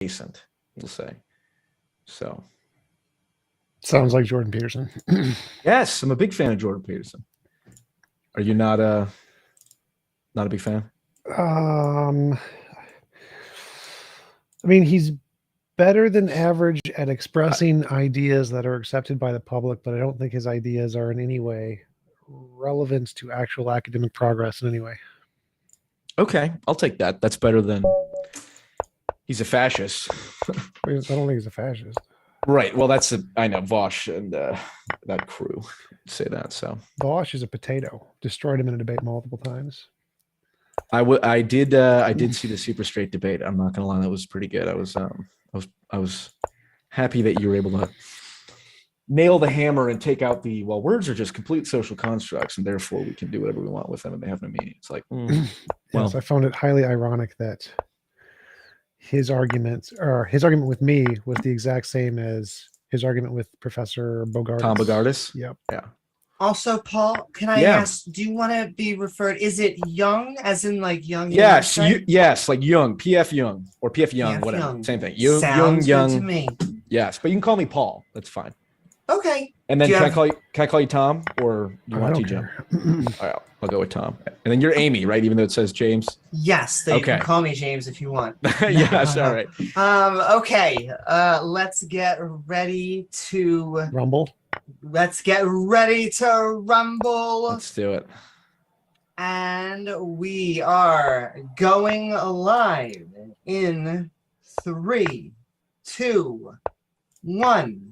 adjacent, we'll say. So. Sounds like Jordan Peterson. Yes, I'm a big fan of Jordan Peterson. Are you not a big fan? I mean, he's better than average at expressing ideas that are accepted by the public, but I don't think his ideas are in any way relevant to actual academic progress in any way. Okay, I'll take that. That's better than he's a fascist. I don't think he's a fascist. Right. Well, I know Vosh and that crew say that. So Bosch is a potato. Destroyed him in a debate multiple times. I did see the super straight debate. I'm not gonna lie, that was pretty good. I was happy that you were able to nail the hammer and take out words are just complete social constructs, and therefore we can do whatever we want with them, and they have no meaning. It's like, yes, I found it highly ironic that his argument with me was the exact same as his argument with Professor Bogardus. Tom Bogardus. Yep. Yeah. Also, Paul, can I ask, do you want to be referred, is it Jung, as in like Jung? Yes, yes, like Jung, P.F. Jung, or P.F. Jung, whatever, Jung. Same thing. Sounds Jung. Good to me. Yes, but you can call me Paul. That's fine. Okay. And then can I call you Tom, or do you want TJump? All right, I'll go with Tom. And then you're Amy, right? Even though it says James. Yes, you can call me James if you want. Yes, all right. Okay. Let's get ready to rumble. Let's get ready to rumble. Let's do it. And we are going live in 3, 2, 1.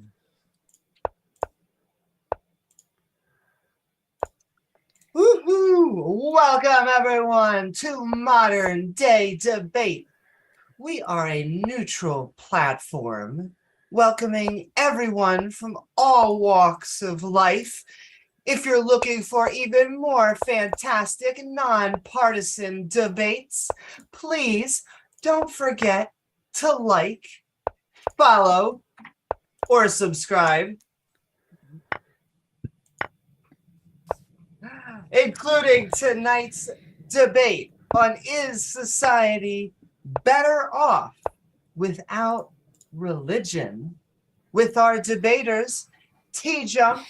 Woohoo! Welcome everyone to Modern Day Debate. We are a neutral platform welcoming everyone from all walks of life. If you're looking for even more fantastic, nonpartisan debates, please don't forget to like, follow, or subscribe, including tonight's debate on is society better off without religion, with our debaters TJump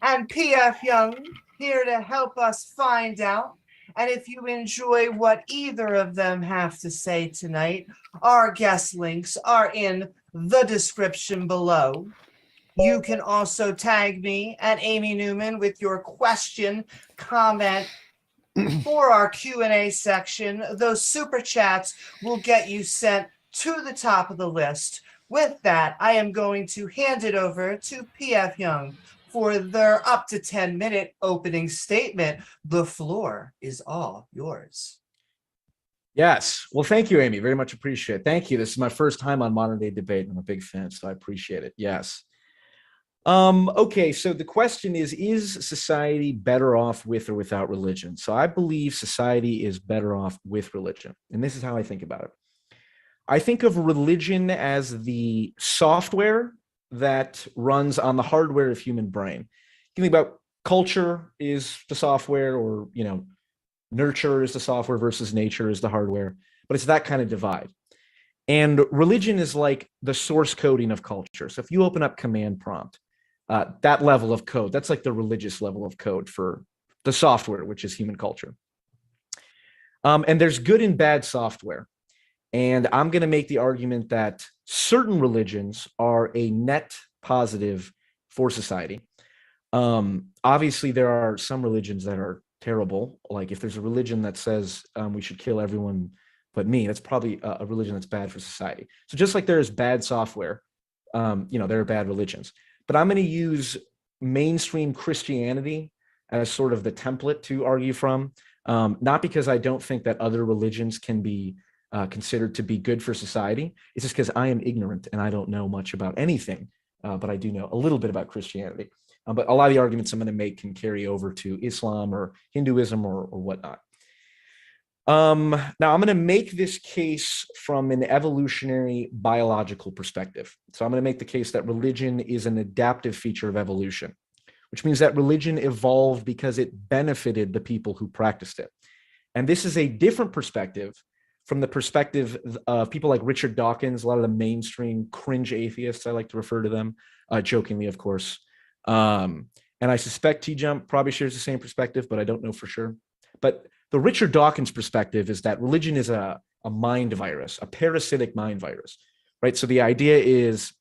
and P.F. Jung here to help us find out. And if you enjoy what either of them have to say tonight, our guest links are in the description below. You can also tag me at Amy Newman with your question, comment for our Q&A section. Those super chats will get you sent to the top of the list. With that, I am going to hand it over to P.F. Jung for their up to 10-minute opening statement. The floor is all yours. Yes. Well, thank you, Amy. Very much appreciate it. Thank you. This is my first time on Modern Day Debate, and I'm a big fan, so I appreciate it. Yes. Okay, so the question is society better off with or without religion? So I believe society is better off with religion, and this is how I think about it. I think of religion as the software that runs on the hardware of human brain. You think about culture is the software, or, nurture is the software versus nature is the hardware, but it's that kind of divide. And religion is like the source coding of culture. So if you open up command prompt, that level of code, that's like the religious level of code for the software, which is human culture. And there's good and bad software. And I'm going to make the argument that certain religions are a net positive for society. Obviously, there are some religions that are terrible. Like if there's a religion that says we should kill everyone but me, that's probably a religion that's bad for society. So just like there is bad software, there are bad religions. But I'm going to use mainstream Christianity as sort of the template to argue from, not because I don't think that other religions can be considered to be good for society. It's just because I am ignorant and I don't know much about anything, but I do know a little bit about Christianity. But a lot of the arguments I'm going to make can carry over to Islam or Hinduism or whatnot. Now, I'm going to make this case from an evolutionary biological perspective. So I'm going to make the case that religion is an adaptive feature of evolution, which means that religion evolved because it benefited the people who practiced it. And this is a different perspective from the perspective of people like Richard Dawkins, a lot of the mainstream cringe atheists, I like to refer to them, jokingly, of course. And I suspect TJump probably shares the same perspective, but I don't know for sure. But the Richard Dawkins perspective is that religion is a mind virus, a parasitic mind virus, right? So the idea is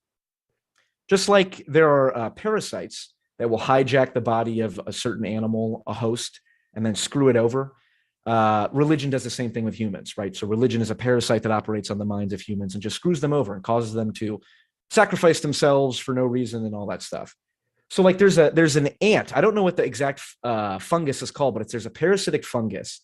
just like there are parasites that will hijack the body of a certain animal, a host, and then screw it over. Religion does the same thing with humans, right? So religion is a parasite that operates on the minds of humans and just screws them over and causes them to sacrifice themselves for no reason and all that stuff. So like there's an ant. I don't know what the exact fungus is called, but there's a parasitic fungus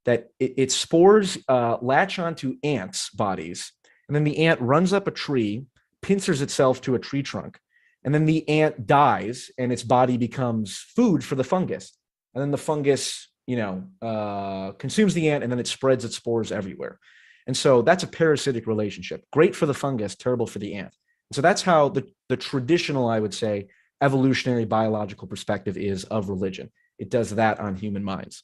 that its spores latch onto ants' bodies, and then the ant runs up a tree, pincers itself to a tree trunk, and then the ant dies, and its body becomes food for the fungus, and then the fungus, consumes the ant, and then it spreads its spores everywhere. And so that's a parasitic relationship. Great for the fungus, terrible for the ant. And so that's how the traditional, I would say, evolutionary biological perspective is of religion. It does that on human minds.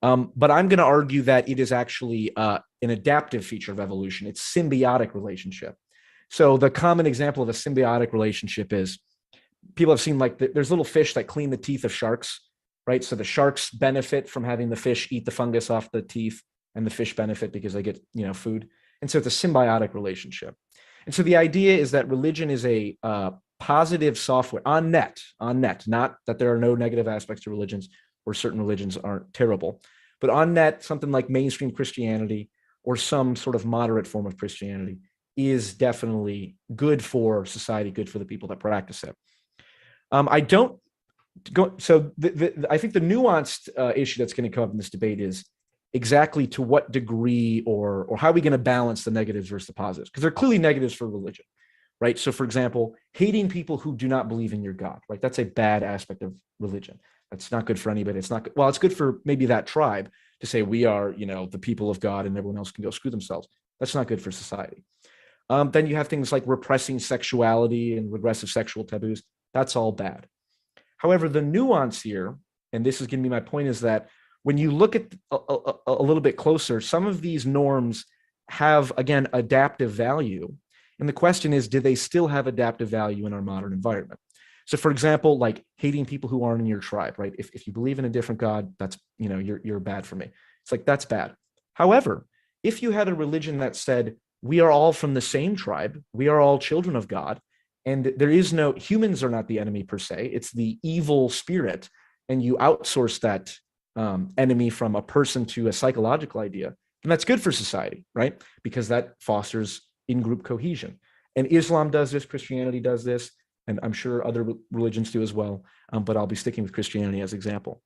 But I'm going to argue that it is actually an adaptive feature of evolution. It's symbiotic relationship. So the common example of a symbiotic relationship is people have seen like there's little fish that clean the teeth of sharks, right? So the sharks benefit from having the fish eat the fungus off the teeth, and the fish benefit because they get, food. And so it's a symbiotic relationship. And so the idea is that religion is a positive software on net, not that there are no negative aspects to religions or certain religions aren't terrible, but on net, something like mainstream Christianity or some sort of moderate form of Christianity is definitely good for society, good for the people that practice it. I don't go. So I think the nuanced issue that's going to come up in this debate is exactly to what degree or how are we going to balance the negatives versus the positives? Because there are clearly negatives for religion, right? So for example, hating people who do not believe in your God, right? That's a bad aspect of religion. That's not good for anybody. It's not good. Well, it's good for maybe that tribe to say we are, the people of God and everyone else can go screw themselves. That's not good for society. Then you have things like repressing sexuality and regressive sexual taboos. That's all bad. However, the nuance here, and this is going to be my point, is that when you look at a little bit closer, some of these norms have, again, adaptive value. And the question is, do they still have adaptive value in our modern environment? So for example, like hating people who aren't in your tribe, right? If you believe in a different God, that's, you're bad for me. It's like, that's bad. However, if you had a religion that said, we are all from the same tribe, we are all children of God, and there is no, humans are not the enemy per se, it's the evil spirit, and you outsource that enemy from a person to a psychological idea, then that's good for society, right? Because that fosters in-group cohesion. And Islam does this, Christianity does this, and I'm sure other religions do as well, but I'll be sticking with Christianity as example.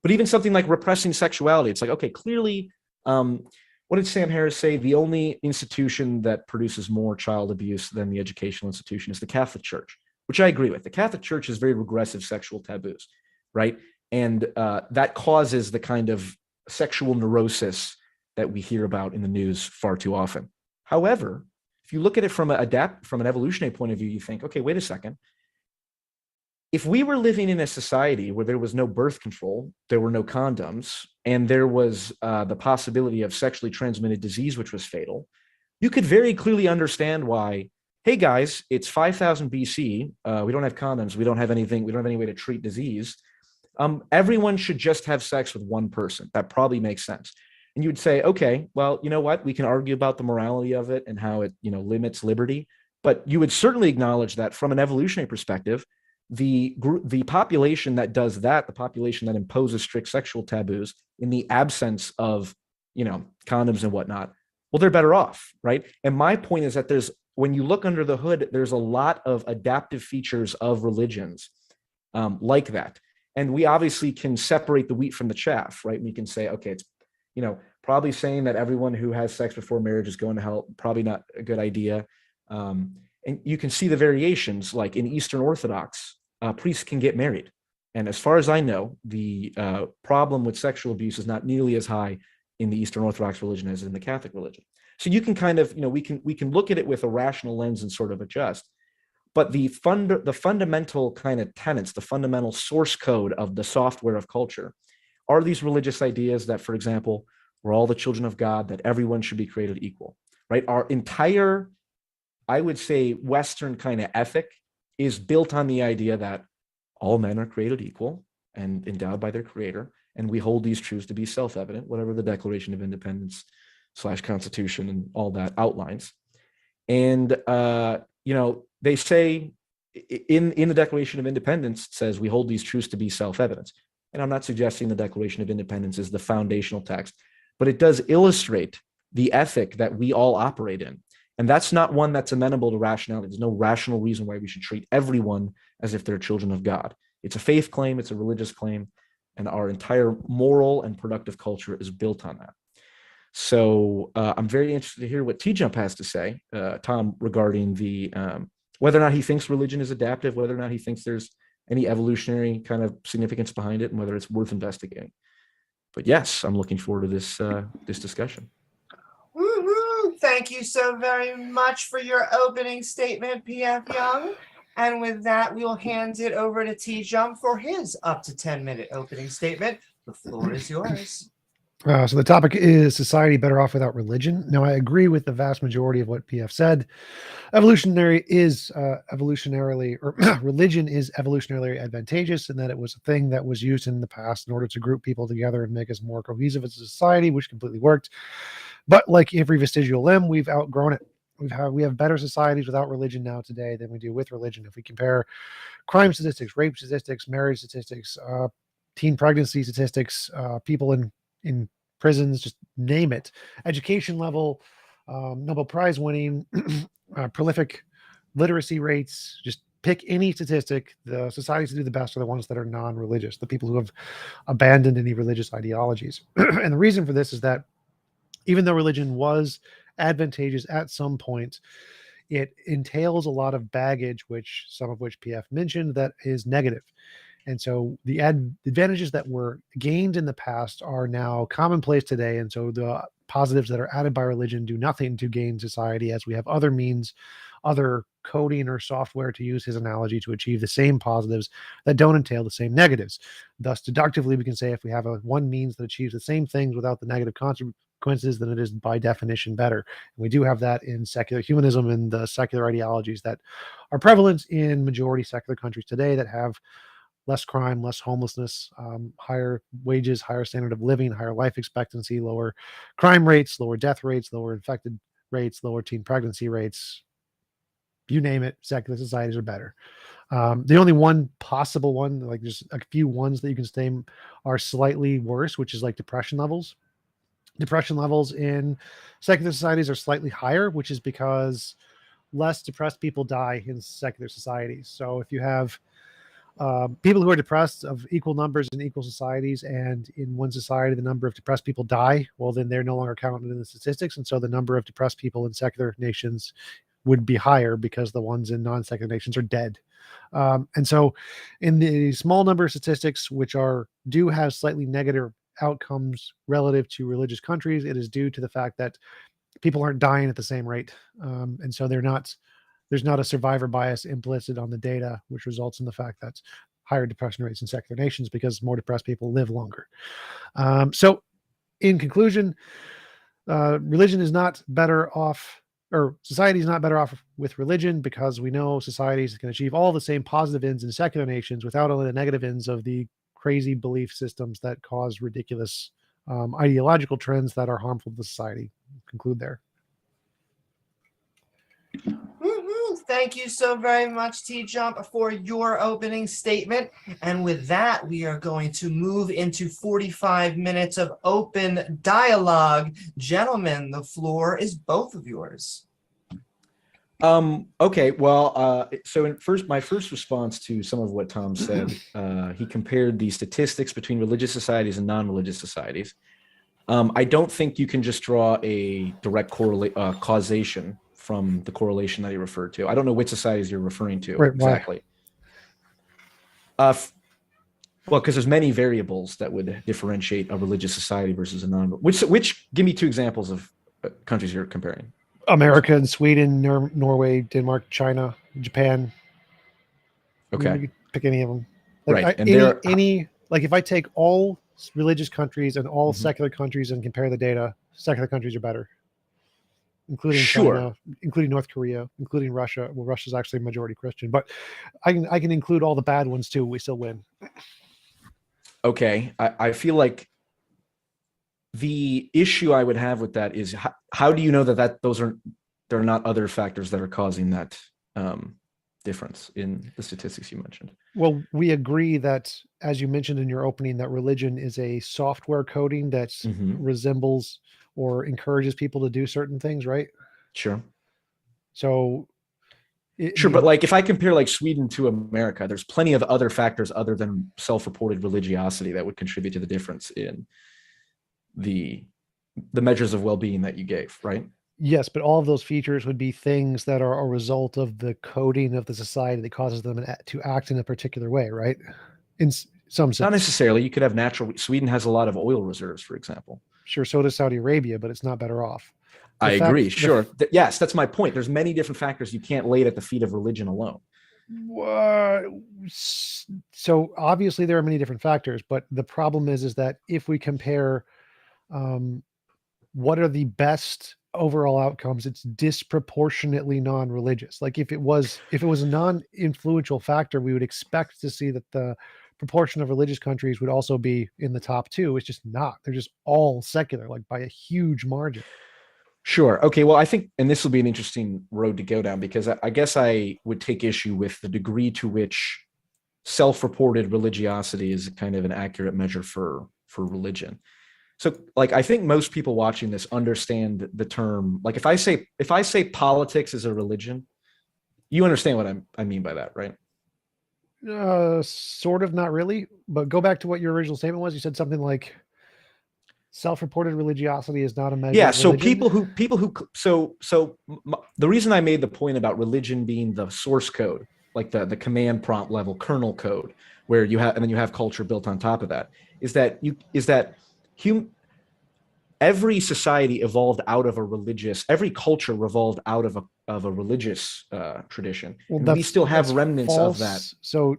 But even something like repressing sexuality, it's like, okay, clearly, what did Sam Harris say? The only institution that produces more child abuse than the educational institution is the Catholic Church, which I agree with. The Catholic Church has very regressive sexual taboos, right? And that causes the kind of sexual neurosis that we hear about in the news far too often. However, if you look at it from an evolutionary point of view, you think, okay, wait a second. If we were living in a society where there was no birth control, there were no condoms, and there was the possibility of sexually transmitted disease, which was fatal, you could very clearly understand why, hey guys, it's 5000 BC. We don't have condoms. We don't have anything. We don't have any way to treat disease. Everyone should just have sex with one person. That probably makes sense. And you'd say, okay, well, you know what? We can argue about the morality of it and how it, limits liberty. But you would certainly acknowledge that from an evolutionary perspective, the population that does that, the population that imposes strict sexual taboos in the absence of, condoms and whatnot, well, they're better off, right? And my point is that when you look under the hood, there's a lot of adaptive features of religions like that. And we obviously can separate the wheat from the chaff, right? We can say, okay, it's, probably saying that everyone who has sex before marriage is going to hell, probably not a good idea. And you can see the variations, like in Eastern Orthodox, priests can get married. And as far as I know, the problem with sexual abuse is not nearly as high in the Eastern Orthodox religion as in the Catholic religion. So you can kind of, we can look at it with a rational lens and sort of adjust. But the fundamental kind of tenets, the fundamental source code of the software of culture are these religious ideas that, for example, we're all the children of God, that everyone should be created equal, right? Our entire, I would say, Western kind of ethic is built on the idea that all men are created equal and endowed by their creator. And we hold these truths to be self-evident, whatever the Declaration of Independence / Constitution and all that outlines. And, they say in the Declaration of Independence, it says we hold these truths to be self-evident. And I'm not suggesting the Declaration of Independence is the foundational text, but it does illustrate the ethic that we all operate in. And that's not one that's amenable to rationality. There's no rational reason why we should treat everyone as if they're children of God. It's a faith claim, it's a religious claim, and our entire moral and productive culture is built on that. So I'm very interested to hear what TJump has to say, Tom, regarding the whether or not he thinks religion is adaptive, whether or not he thinks there's any evolutionary kind of significance behind it, and whether it's worth investigating. But yes, I'm looking forward to this discussion. Woo-hoo. Thank you so very much for your opening statement, P.F. Jung. And with that, we'll hand it over to TJump for his up to 10-minute opening statement. The floor is yours. So the topic is society better off without religion. Now, I agree with the vast majority of what PF said. Religion is evolutionarily advantageous in that it was a thing that was used in the past in order to group people together and make us more cohesive as a society, which completely worked. But like every vestigial limb, we've outgrown it. We have better societies without religion now today than we do with religion. If we compare crime statistics, rape statistics, marriage statistics, teen pregnancy statistics, people in prisons, just name it, education level, Nobel Prize winning, prolific literacy rates, just pick any statistic. The societies that do the best are the ones that are non-religious, the people who have abandoned any religious ideologies. And the reason for this is that even though religion was advantageous at some point, it entails a lot of baggage, some of which PF mentioned, that is negative. And so the advantages that were gained in the past are now commonplace today. And so the positives that are added by religion do nothing to gain society, as we have other means, other coding or software, to use his analogy, to achieve the same positives that don't entail the same negatives. Thus, deductively, we can say if we have one means that achieves the same things without the negative consequences, then it is by definition better. And we do have that in secular humanism and the secular ideologies that are prevalent in majority secular countries today that have less crime, less homelessness, higher wages, higher standard of living, higher life expectancy, lower crime rates, lower death rates, lower infected rates, lower teen pregnancy rates. You name it, secular societies are better. The only one possible one, like just a few ones that you can name, are slightly worse, which is like depression levels. Depression levels in secular societies are slightly higher, which is because less depressed people die in secular societies. So if you have people who are depressed of equal numbers in equal societies, and in one society the number of depressed people die, well, then they're no longer counted in the statistics, and so the number of depressed people in secular nations would be higher because the ones in non-secular nations are dead. And so in the small number of statistics which do have slightly negative outcomes relative to religious countries, it is due to the fact that people aren't dying at the same rate, and so there's not a survivor bias implicit on the data, which results in the fact that higher depression rates in secular nations because more depressed people live longer. So in conclusion, religion is not better off, or society is not better off with religion, because we know societies can achieve all the same positive ends in secular nations without all the negative ends of the crazy belief systems that cause ridiculous ideological trends that are harmful to society. Conclude there. Thank you so very much, TJump, for your opening statement. And with that, we are going to move into 45 minutes of open dialogue. Gentlemen, the floor is both of yours. Okay, well, so my first response to some of what Tom said, he compared the statistics between religious societies and non-religious societies. I don't think you can just draw a direct causation from the correlation that he referred to. I don't know which societies you're referring to exactly. Well, because there's many variables that would differentiate a religious society versus a non-religious. Which give me two examples of countries you're comparing. America and Sweden, Norway, Denmark, China, Japan. Okay. You could pick any of them. Right. Like if I take all religious countries and all Mhm. secular countries and compare the data, secular countries are better, including Sure. China, including North Korea, including Russia. Well, Russia's actually majority Christian, but I can include all the bad ones too. We still win. Okay. I feel like the issue I would have with that is how do you know that there are not other factors that are causing that difference in the statistics you mentioned? Well, we agree that, as you mentioned in your opening, that religion is a software coding that Mhm. resembles or encourages people to do certain things, right? Sure. So, Sure, but like if I compare like Sweden to America, there's plenty of other factors other than self-reported religiosity that would contribute to the difference in the measures of well-being that you gave, right? yes, but all of those features would be things that are a result of the coding of the society that causes them to act in a particular way, right? In some sense. Not necessarily. You could have natural. Sweden has a lot of oil reserves, for example. Sure, so does Saudi Arabia, but it's not better off. I agree. Sure. Yes, that's my point. There's many different factors. You can't lay it at the feet of religion alone. So obviously there are many different factors, but the problem is that if we compare what are the best overall outcomes, it's disproportionately non-religious. Like if it was a non-influential factor, we would expect to see that the proportion of religious countries would also be in the top two. It's just not. They're just all secular, like by a huge margin. Sure. Okay. Well, I think, and this will be an interesting road to go down, because I guess I would take issue with the degree to which self-reported religiosity is kind of an accurate measure for religion. So, like, I think most people watching this understand the term. Like, if I say politics is a religion, you understand what I mean by that, right? Sort of, not really. But go back to what your original statement was. You said something like self-reported religiosity is not a measure. Yeah. Of So religion. the reason I made the point about religion being the source code, like the command prompt level kernel code, where you have, and then you have culture built on top of that, is that every society evolved out of a religious, every culture revolved out of a religious tradition. Well, and we still have remnants false. of that. So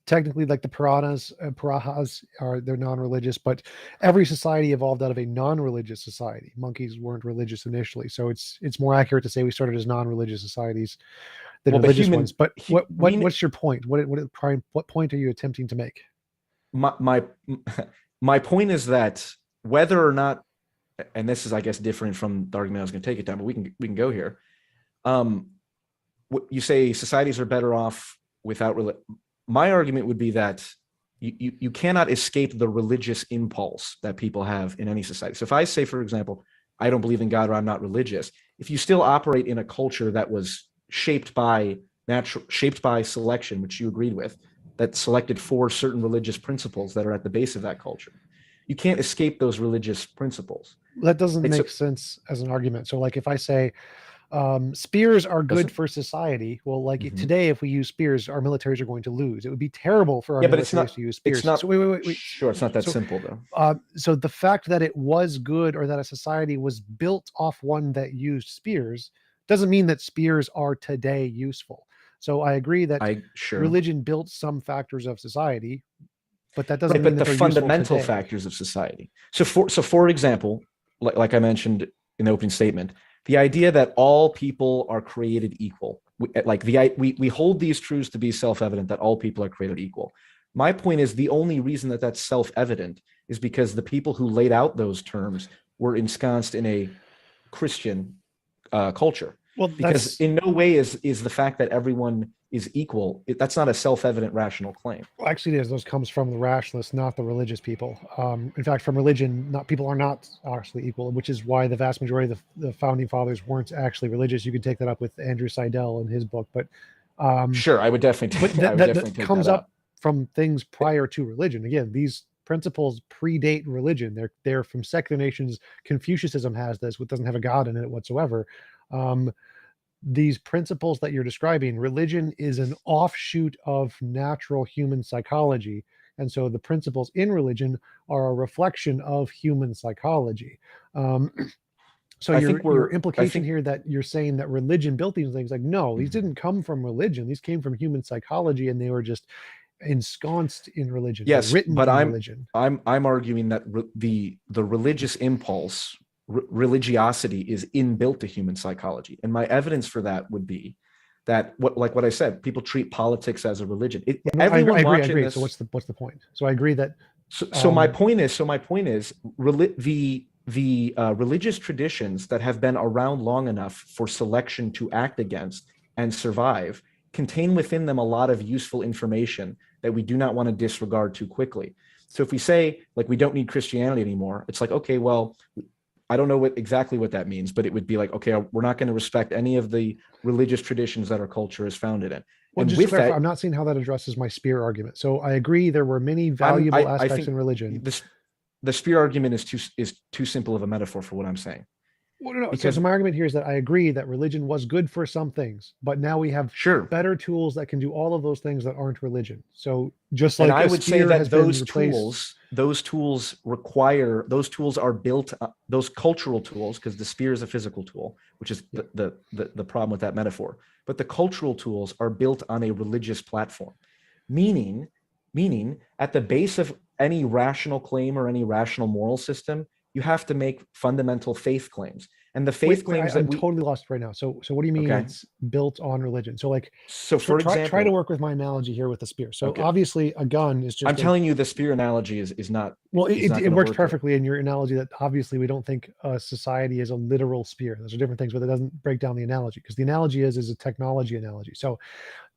technically, like the Parahas they're non-religious, but every society evolved out of a non-religious society. Monkeys weren't religious initially, so it's more accurate to say we started as non-religious societies than religious ones. But what's your point? What point are you attempting to make? My point is that whether or not, and this is, I guess, different from the argument I was going to take it down, but we can go here. You say societies are better off without my argument would be that you cannot escape the religious impulse that people have in any society. So if I say, for example, I don't believe in God, or I'm not religious, if you still operate in a culture that was shaped by selection, which you agreed with, that selected for certain religious principles that are at the base of that culture, you can't escape those religious principles. That doesn't make sense as an argument. So like if I say spears are good for society, well, like today, if we use spears, our militaries are going to lose. It would be terrible for our militaries to use spears. It's not, so wait. Sure, it's not that simple though. So the fact that it was good, or that a society was built off one that used spears, doesn't mean that spears are today useful. So I agree that religion built some factors of society, but that doesn't mean that the fundamental factors of society. So for example, like I mentioned in the opening statement, the idea that all people are created equal, we hold these truths to be self-evident, that all people are created equal. My point is, the only reason that that's self-evident is because the people who laid out those terms were ensconced in a Christian culture. Well, because in no way is the fact that everyone is equal, that's not a self-evident rational claim. Well, actually, those comes from the rationalists, not the religious people. In fact, from religion, people are not actually equal, which is why the vast majority of the founding fathers weren't actually religious. You can take that up with Andrew Seidel in his book, but sure, I would definitely. That comes up from things prior to religion. Again, these principles predate religion. They're from secular nations. Confucianism has this, which doesn't have a god in it whatsoever. These principles that you're describing, religion is an offshoot of natural human psychology. And so the principles in religion are a reflection of human psychology. So your implication here that you're saying that religion built these things, like, no, these didn't come from religion. These came from human psychology, and they were just ensconced in religion. Yes, They're written but in religion. I'm arguing that the religious impulse, religiosity, is inbuilt to human psychology, and my evidence for that would be that what I said, people treat politics as a religion. No, Everyone I agree. watching this. So what's the point? So I agree that. So my point is, the religious traditions that have been around long enough for selection to act against and survive contain within them a lot of useful information that we do not want to disregard too quickly. So if we say, like, we don't need Christianity anymore, it's like, okay, well, I don't know exactly what that means, but it would be like, okay, we're not going to respect any of the religious traditions that our culture is founded in. Well, and just with to clarify, that, I'm not seeing how that addresses my spear argument. So I agree there were many valuable I aspects think in religion. The spear argument is too simple of a metaphor for what I'm saying. Well, no, Because so my argument here is that I agree that religion was good for some things, but now we have sure, better tools that can do all of those things that aren't religion. So just like and I would say that those tools are built, those cultural tools, because the spear is a physical tool, which is the problem with that metaphor. But the cultural tools are built on a religious platform, meaning at the base of any rational claim or any rational moral system, you have to make fundamental faith claims. And the faith claims I'm totally lost right now. So what do you mean it's built on religion? So like, so for example, try to work with my analogy here with the spear. So obviously a gun is just. I'm telling you, the spear analogy is not. Well, it works perfectly in your analogy that obviously we don't think society is a literal spear. Those are different things, but it doesn't break down the analogy, because the analogy is a technology analogy. So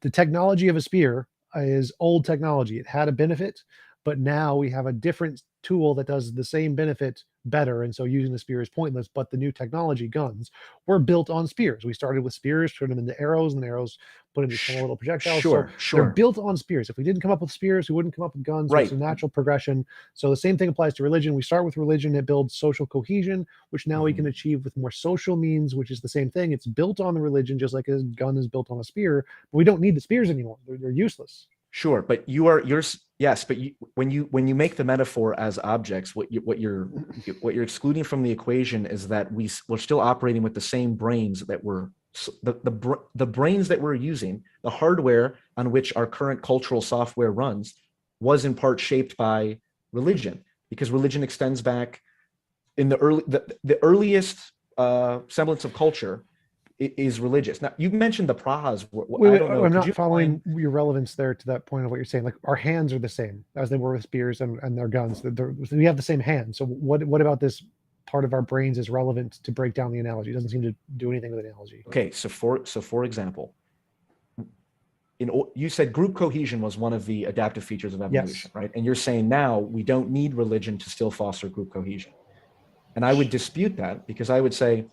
the technology of a spear is old technology. It had a benefit, but now we have a different tool that does the same benefit better, and so using the spear is pointless. But the new technology, guns, were built on spears. We started with spears, turned them into arrows, and arrows put into small little projectiles. Sure. They're built on spears. If we didn't come up with spears, we wouldn't come up with guns. So it's a natural progression. So the same thing applies to religion. We start with religion. It builds social cohesion, which now we can achieve with more social means, which is the same thing. It's built on the religion, just like a gun is built on a spear. But we don't need the spears anymore. They're useless. Sure, but yes, but when you make the metaphor as objects, what you're excluding from the equation is that we're still operating with the same brains that the brains that we're using, the hardware on which our current cultural software runs, was in part shaped by religion, because religion extends back in the earliest semblance of culture is religious. Now, you mentioned the Prahas. I'm not following your relevance there to that point of what you're saying. Like, our hands are the same as they were with spears and their guns. We have the same hands. So what about this part of our brains is relevant to break down the analogy? It doesn't seem to do anything with the analogy. Okay, so for example, you said group cohesion was one of the adaptive features of evolution, right? And you're saying now we don't need religion to still foster group cohesion. And I would dispute that, because I would say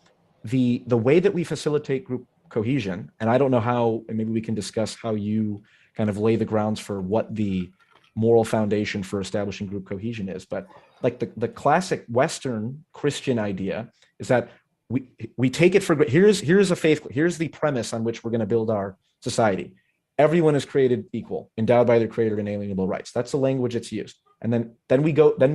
the way that we facilitate group cohesion, and I don't know how, and maybe we can discuss how you kind of lay the grounds for what the moral foundation for establishing group cohesion is, but like the classic Western Christian idea is that we take it for here's the premise on which we're going to build our society. Everyone is created equal, endowed by their creator inalienable rights. That's the language that's used. And then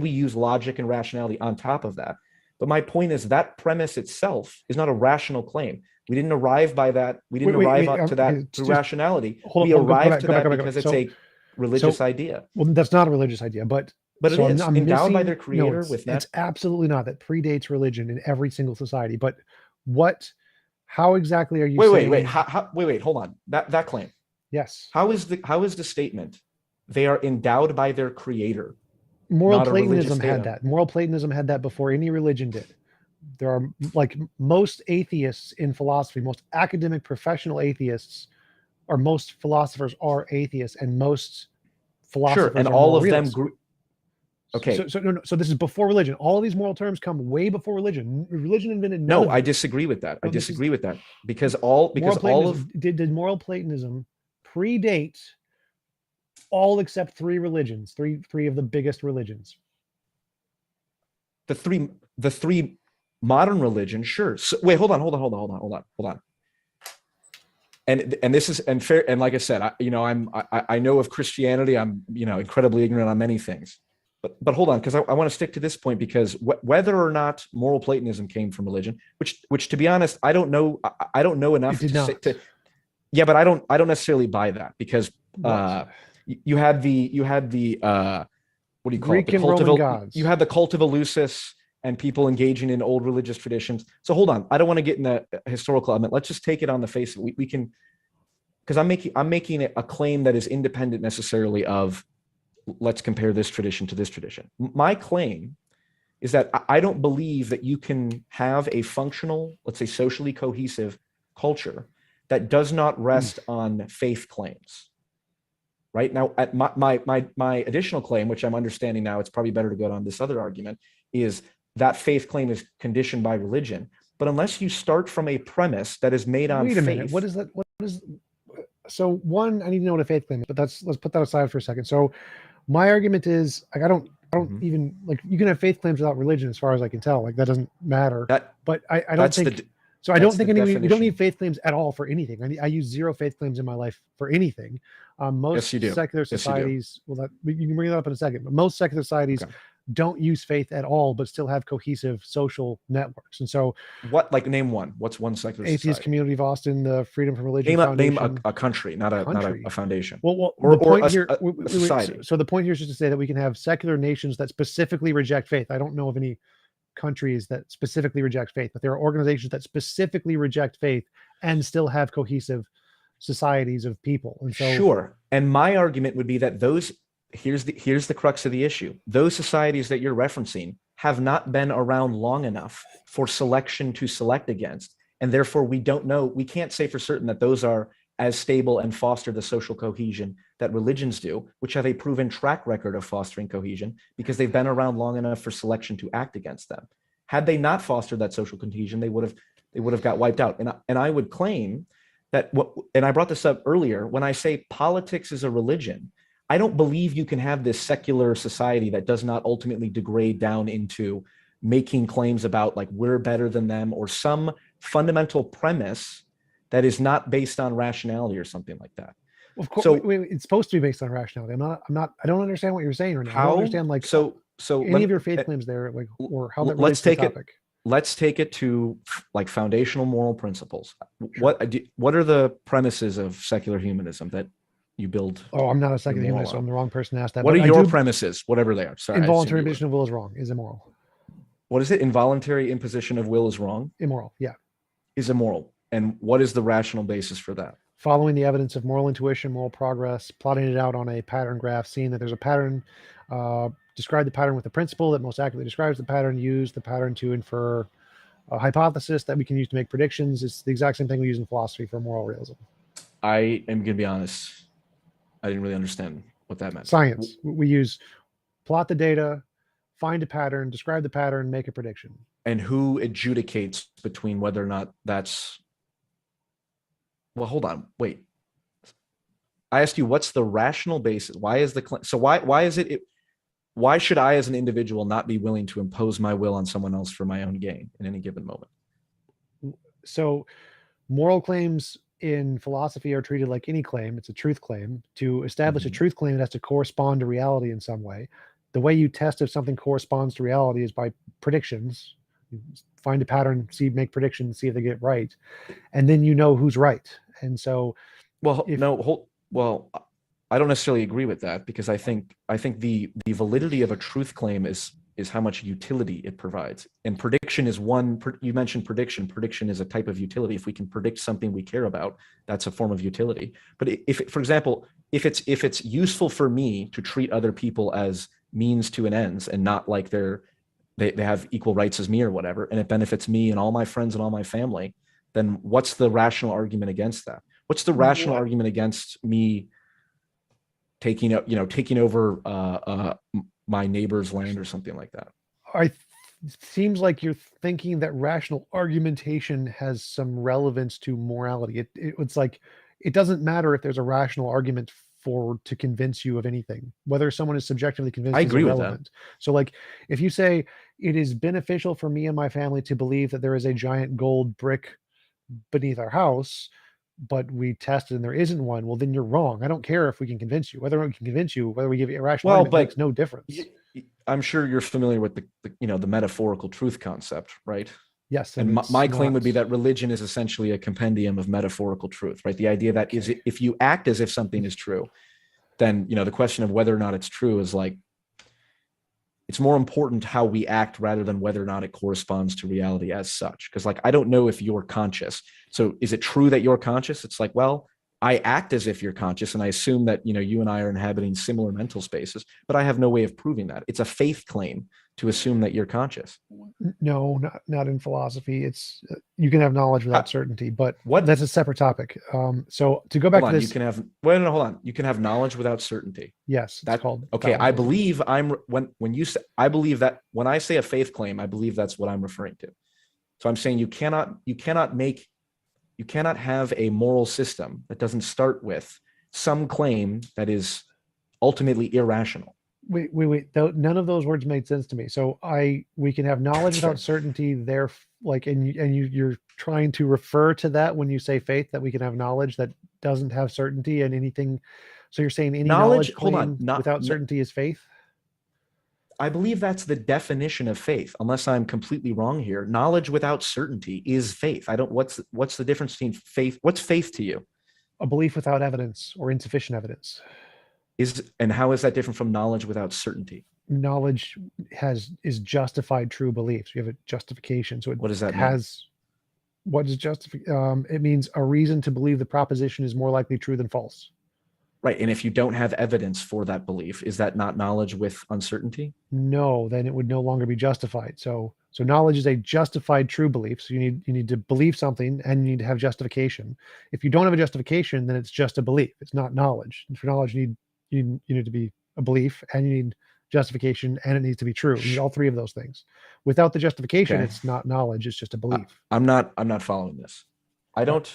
we use logic and rationality on top of that. But my point is that premise itself is not a rational claim. We didn't arrive by that. We didn't arrive up to that through rationality. We arrived to that because it's a religious idea. Well, that's not a religious idea, but it is endowed by their creator with that. It's absolutely not. That predates religion in every single society. But how exactly are you saying? Wait, hold on. That claim. Yes. How is the statement? They are endowed by their creator. Moral Platonism had that. Moral Platonism had that before any religion did. There are, like, most atheists in philosophy, most academic professional atheists, or most philosophers are atheists, and most philosophers and are all of realists. them. Okay. So this is before religion. All of these moral terms come way before religion. Religion invented none No, of I disagree with that. I disagree with that because did moral Platonism predate all except three religions, three of the biggest religions. The three modern religions, sure. So, wait, hold on. And this is fair. And like I said, I know of Christianity. I'm incredibly ignorant on many things. But hold on, because I want to stick to this point, because whether or not moral Platonism came from religion, which to be honest, I don't know enough to say. Yeah, but I don't necessarily buy that, because you had the what do you call Greek it? The and cult Roman of gods. you had the cult of Eleusis and people engaging in old religious traditions. So hold on, I don't want to get in the historical element. Let's just take it on the face of it. We can, because I'm making it a claim that is independent necessarily of, let's compare this tradition to this tradition. My claim is that I don't believe that you can have a functional, let's say socially cohesive culture that does not rest on faith claims. Right now, at my additional claim, which I'm understanding now, it's probably better to go on this other argument, is that faith claim is conditioned by religion. But unless you start from a premise that is made on Wait a faith, minute. What is that? What is? So one, let's need to know what a faith claim is, but let's put that aside for a second. So my argument is like I don't even like you can have faith claims without religion, as far as I can tell. Like that doesn't matter. But I don't think. So I don't think we don't need faith claims at all for anything. I use zero faith claims in my life for anything. Most secular societies, well, you can bring that up in a second, but most secular societies don't use faith at all, but still have cohesive social networks. And so, name one? What's one secular Atheist society? Community of Austin, the Freedom from Religion Foundation. Name a country, not a foundation. Well, or the point here, a society. So the point here is just to say that we can have secular nations that specifically reject faith. I don't know of any countries that specifically reject faith, but there are organizations that specifically reject faith and still have cohesive societies of people. And so, sure. And my argument would be that here's the crux of the issue. Those societies that you're referencing have not been around long enough for selection to select against. And therefore we can't say for certain that those are as stable and foster the social cohesion that religions do, which have a proven track record of fostering cohesion because they've been around long enough for selection to act against them. Had they not fostered that social cohesion, they would have got wiped out. And I would claim that and I brought this up earlier, when I say politics is a religion, I don't believe you can have this secular society that does not ultimately degrade down into making claims about like we're better than them or some fundamental premise that is not based on rationality or something like that. Of course, it's supposed to be based on rationality. I don't understand what you're saying right now. I don't understand any of your faith claims there, like, or how that relates to the topic. Let's take it to like foundational moral principles. What are the premises of secular humanism that you build? Oh, I'm not a secular humanist, so I'm the wrong person to ask that. What are your premises, whatever they are? Sorry, involuntary imposition of will is wrong, is immoral. What is it? Involuntary imposition of will is wrong? Immoral, yeah. Is immoral. And what is the rational basis for that? Following the evidence of moral intuition, moral progress, plotting it out on a pattern graph, seeing that there's a pattern, describe the pattern with the principle that most accurately describes the pattern, use the pattern to infer a hypothesis that we can use to make predictions. It's the exact same thing we use in philosophy for moral realism. I am going to be honest. I didn't really understand what that meant. Science. We use plot the data, find a pattern, describe the pattern, make a prediction. And who adjudicates between whether or not that's... Well, hold on. Wait. I asked you, what's the rational basis? Why is why should I as an individual not be willing to impose my will on someone else for my own gain in any given moment? So moral claims in philosophy are treated like any claim. It's a truth claim. To establish a truth claim, it has to correspond to reality in some way. The way you test if something corresponds to reality is by predictions. You find a pattern, make predictions, see if they get right, and then you know who's right. And so, I don't necessarily agree with that, because I think the validity of a truth claim is how much utility it provides. And prediction is one. You mentioned prediction. Prediction is a type of utility. If we can predict something we care about, that's a form of utility. But for example, if it's useful for me to treat other people as means to an ends and not like they have equal rights as me or whatever, and it benefits me and all my friends and all my family, then what's the rational argument against that? What's the rational argument against me taking over my neighbor's land or something like that? Seems like you're thinking that rational argumentation has some relevance to morality. It's like it doesn't matter if there's a rational argument to convince you of anything, whether someone is subjectively convinced. I agree with that. So like if you say it is beneficial for me and my family to believe that there is a giant gold brick beneath our house, but we tested and there isn't one, well, then you're wrong. I don't care if we can convince you. Whether we can convince you, whether we give you a rational argument, makes no difference. I'm sure you're familiar with the metaphorical truth concept, right? Yes. And my claim would be that religion is essentially a compendium of metaphorical truth, right? The idea that if you act as if something is true, then, the question of whether or not it's true is like, it's more important how we act rather than whether or not it corresponds to reality as such. Because like, I don't know if you're conscious. So is it true that you're conscious? It's like, well, I act as if you're conscious, and I assume that, you and I are inhabiting similar mental spaces, but I have no way of proving that. It's a faith claim to assume that you're conscious. No, not in philosophy. It's you can have knowledge without certainty, but what? That's a separate topic. So to go back to this, you can have. Wait, no, hold on. You can have knowledge without certainty. Yes, that's called. Okay, I believe when you say, I believe that when I say a faith claim, I believe that's what I'm referring to. So I'm saying you cannot have a moral system that doesn't start with some claim that is ultimately irrational. Wait. None of those words made sense to me. So we can have knowledge without certainty. There, you're trying to refer to that when you say faith, that we can have knowledge that doesn't have certainty and anything. So you're saying any knowledge claim without certainty is faith? I believe that's the definition of faith, unless I'm completely wrong here. Knowledge without certainty is faith. What's the difference between faith? What's faith to you? A belief without evidence or insufficient evidence. And how is that different from knowledge without certainty? Knowledge is justified true beliefs. You have a justification. So what does that mean? What does justify? It means a reason to believe the proposition is more likely true than false. Right. And if you don't have evidence for that belief, is that not knowledge with uncertainty? No, then it would no longer be justified. So knowledge is a justified true belief. So you need to believe something, and you need to have justification. If you don't have a justification, then it's just a belief. It's not knowledge. And for knowledge, you need to be a belief, and you need justification, and it needs to be true. You need all three of those things. Without the justification, It's not knowledge. It's just a belief. I'm not following this. I don't.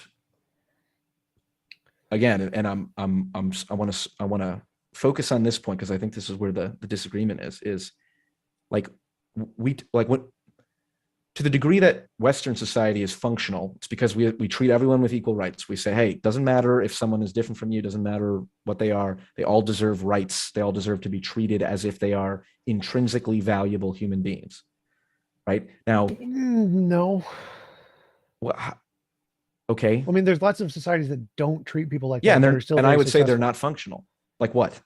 Again, and I want to focus on this point, because I think this is where the disagreement is like, to the degree that Western society is functional, it's because we treat everyone with equal rights. We say, hey, it doesn't matter if someone is different from you, doesn't matter what they are. They all deserve rights. They all deserve to be treated as if they are intrinsically valuable human beings. Right? Now, no. Well, okay. I mean, there's lots of societies that don't treat people like that. Yeah, and I would say they're not functional. Like what?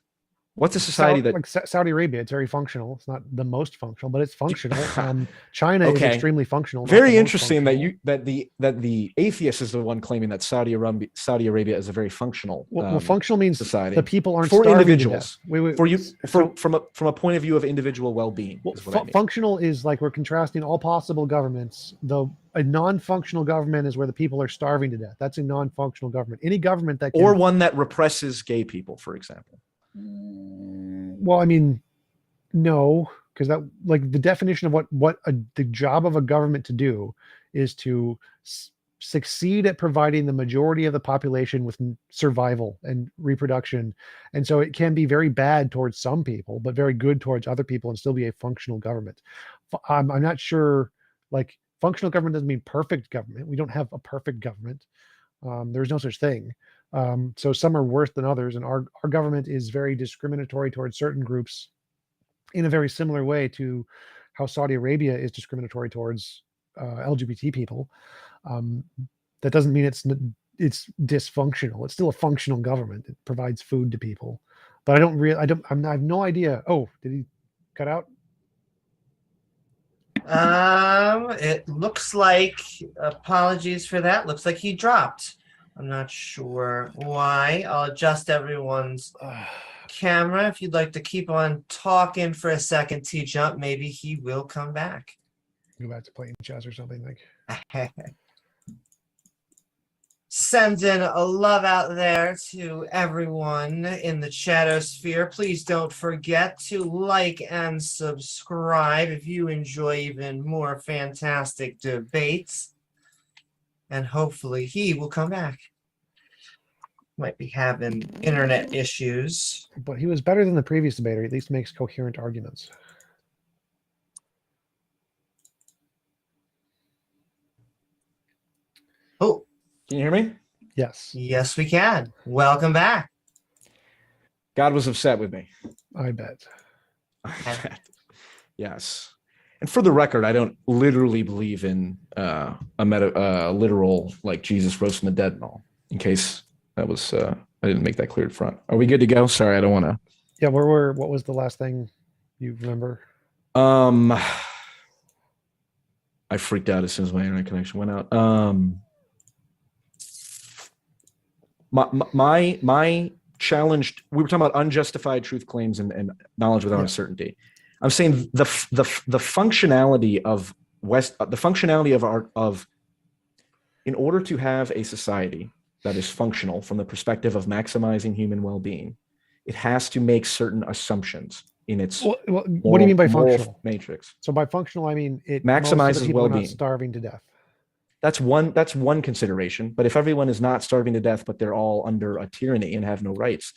What's a society that, like Saudi Arabia? It's very functional. It's not the most functional, but it's functional. China is extremely functional. Very interesting that the atheist is the one claiming that Saudi Arabia is a very functional. Well, functional means society. The people aren't for starving individuals. To death. From a point of view of individual well-being. Well, functional is like we're contrasting all possible governments. Though a non-functional government is where the people are starving to death. That's a non-functional government. Any government that or one that represses gay people, for example. Well, I mean, no, because that, like, the definition of the job of a government to do is to succeed at providing the majority of the population with survival and reproduction. And so it can be very bad towards some people, but very good towards other people, and still be a functional government. I'm not sure, like, functional government doesn't mean perfect government. We don't have a perfect government. There's no such thing. So some are worse than others, and our government is very discriminatory towards certain groups in a very similar way to how Saudi Arabia is discriminatory towards LGBT people. That doesn't mean it's dysfunctional. It's still a functional government. It provides food to people, but I have no idea. Oh, did he cut out? It looks like, apologies for that. Looks like he dropped. I'm not sure why. I'll adjust everyone's camera. If you'd like to keep on talking for a second, TJump, maybe he will come back. Go back to playing chess or something like. Sending a love out there to everyone in the chatosphere. Please don't forget to like and subscribe if you enjoy even more fantastic debates. And hopefully he will come back. Might be having internet issues. But he was better than the previous debater. He at least makes coherent arguments. Oh. Can you hear me? Yes. Yes, we can. Welcome back. God was upset with me. I bet. Yes. And for the record, I don't literally believe in a literal, like, Jesus rose from the dead and all, in case that was I didn't make that clear in front. Are we good to go? Sorry, I don't want to. Yeah, what was the last thing you remember? I freaked out as soon as my internet connection went out. My challenged. We were talking about unjustified truth claims and knowledge without uncertainty. I'm saying the functionality of in order to have a society that is functional from the perspective of maximizing human well-being, it has to make certain assumptions in its what do you mean by functional matrix. So by functional, I mean it maximizes people well-being. are not starving to death. That's one consideration. But if everyone is not starving to death, but they're all under a tyranny and have no rights,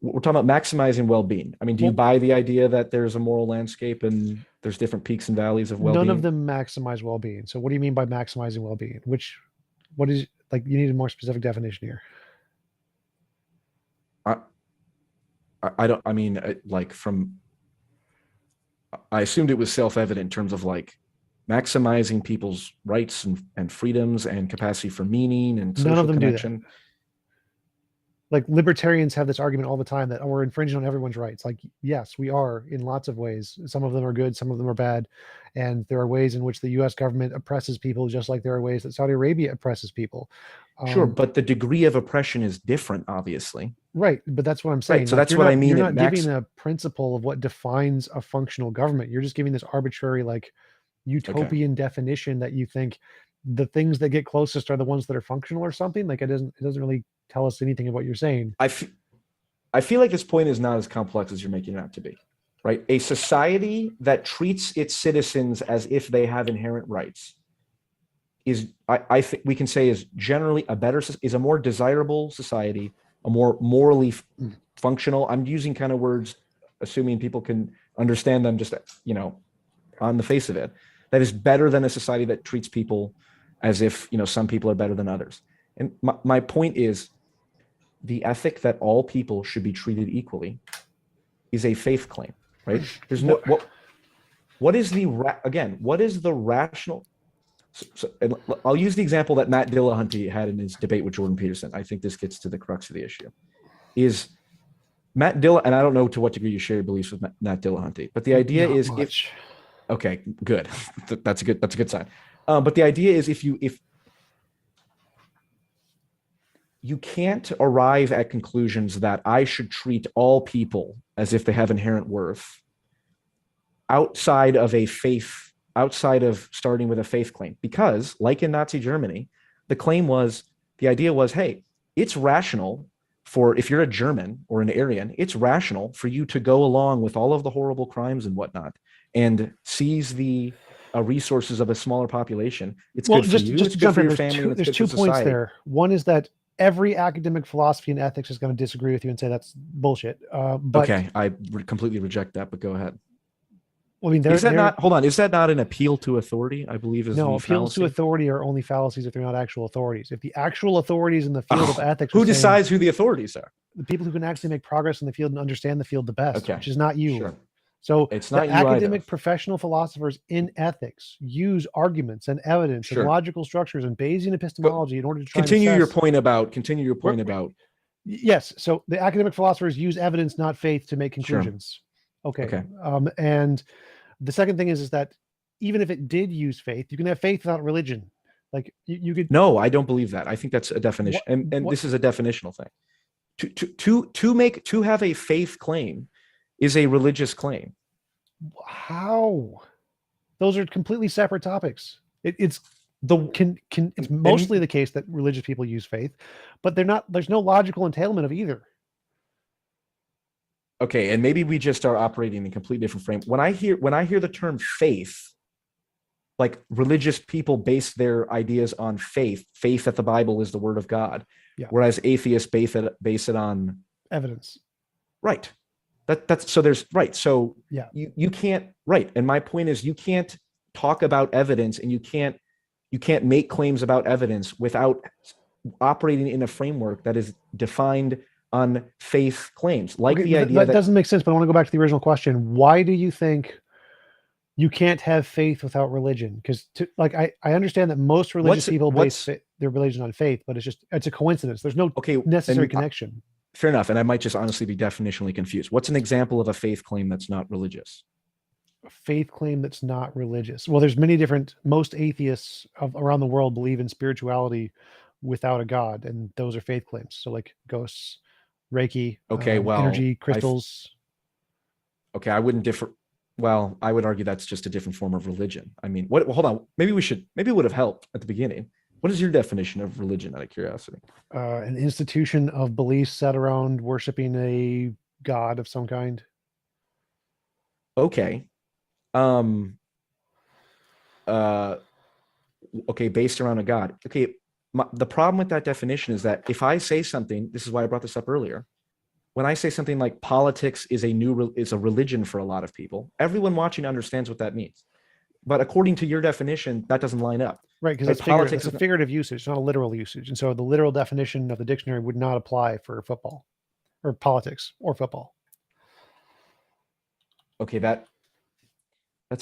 we're talking about maximizing well-being. I mean, do you buy the idea that there's a moral landscape and there's different peaks and valleys of well-being? None of them maximize well-being. So what do you mean by maximizing well-being? What is, like, you need a more specific definition here. I assumed it was self-evident in terms of like maximizing people's rights and freedoms and capacity for meaning and social None of them connection. do that. Like, libertarians have this argument all the time that we're infringing on everyone's rights. Like, yes, we are in lots of ways. Some of them are good, some of them are bad. And there are ways in which the US government oppresses people, just like there are ways that Saudi Arabia oppresses people. Sure, but the degree of oppression is different, obviously. Right, but that's what I'm saying. Right, so that's what I mean. You're not giving a principle of what defines a functional government. You're just giving this arbitrary, like, utopian definition that you think the things that get closest are the ones that are functional or something. Like, it doesn't really tell us anything of what you're saying. I feel like this point is not as complex as you're making it out to be, right? A society that treats its citizens as if they have inherent rights is, I think we can say, is generally a more desirable society, a more morally functional. I'm using kind of words, assuming people can understand them just, on the face of it. That is better than a society that treats people as if, some people are better than others. And my point is, the ethic that all people should be treated equally is a faith claim, right? There's no what is the rational? And I'll use the example that Matt Dillahunty had in his debate with Jordan Peterson. I think this gets to the crux of the issue. Is Matt Dillahunty, and I don't know to what degree you share your beliefs with Matt Dillahunty, but the idea is okay, good. That's a good sign. But the idea is if you can't arrive at conclusions that I should treat all people as if they have inherent worth outside of starting with a faith claim. Because, like in Nazi Germany, the idea was, hey, it's rational if you're a German or an Aryan, it's rational for you to go along with all of the horrible crimes and whatnot and seize the resources of a smaller population. It's good for you, it's good for your family. There's 2 points there. One is that every academic philosophy and ethics is going to disagree with you and say that's bullshit. But okay, I completely reject that, but go ahead. Well, I mean, is that not an appeal to authority? I believe is no, appeals to authority are only fallacies if they're not actual authorities. If the actual authorities in the field of ethics, who decides who the authorities are? The people who can actually make progress in the field and understand the field the best, which is not you. Sure. So it's not academic professional philosophers in ethics use arguments and evidence and logical structures and Bayesian epistemology in order to try continue your point about. Yes. So the academic philosophers use evidence, not faith, to make conclusions. Sure. Okay. And the second thing is that even if it did use faith, you can have faith without religion. Like you could. No, I don't believe that. I think that's a definition, and this is a definitional thing. To have a faith claim is a religious claim. How? Those are completely separate topics. It's mostly the case that religious people use faith, but they're not. There's no logical entailment of either. Okay, and maybe we just are operating in a completely different frame. When I hear the term faith, like religious people base their ideas on faith that the Bible is the word of God, whereas atheists base it on evidence. Right. That's so there's right. So you can't And my point is you can't talk about evidence and you can't make claims about evidence without operating in a framework that is defined on faith claims. Like the idea that doesn't make sense, but I want to go back to the original question. Why do you think you can't have faith without religion? Because I understand that most religious people their religion on faith, but it's a coincidence. There's no Okay, necessary and connection. fair enough. And I might just honestly be definitionally confused. What's an example of a faith claim that's not religious? A faith claim that's not religious. Well, there's many different. Most atheists around the world believe in spirituality without a god, and those are faith claims. So like ghosts, Reiki, Okay, well, energy crystals. Okay, I wouldn't differ. Well, I would argue that's just a different form of religion. I mean, what? Well, hold on. Maybe it would have helped at the beginning. What is your definition of religion, out of curiosity? An institution of beliefs set around worshiping a god of some kind. Okay. Okay, based around a god. Okay, the problem with that definition is that if I say something, this is why I brought this up earlier. When I say something like politics is a religion for a lot of people, everyone watching understands what that means. But according to your definition, that doesn't line up. Right, because it's a figurative usage, not a literal usage. And so the literal definition of the dictionary would not apply for football or politics or football. Okay, that's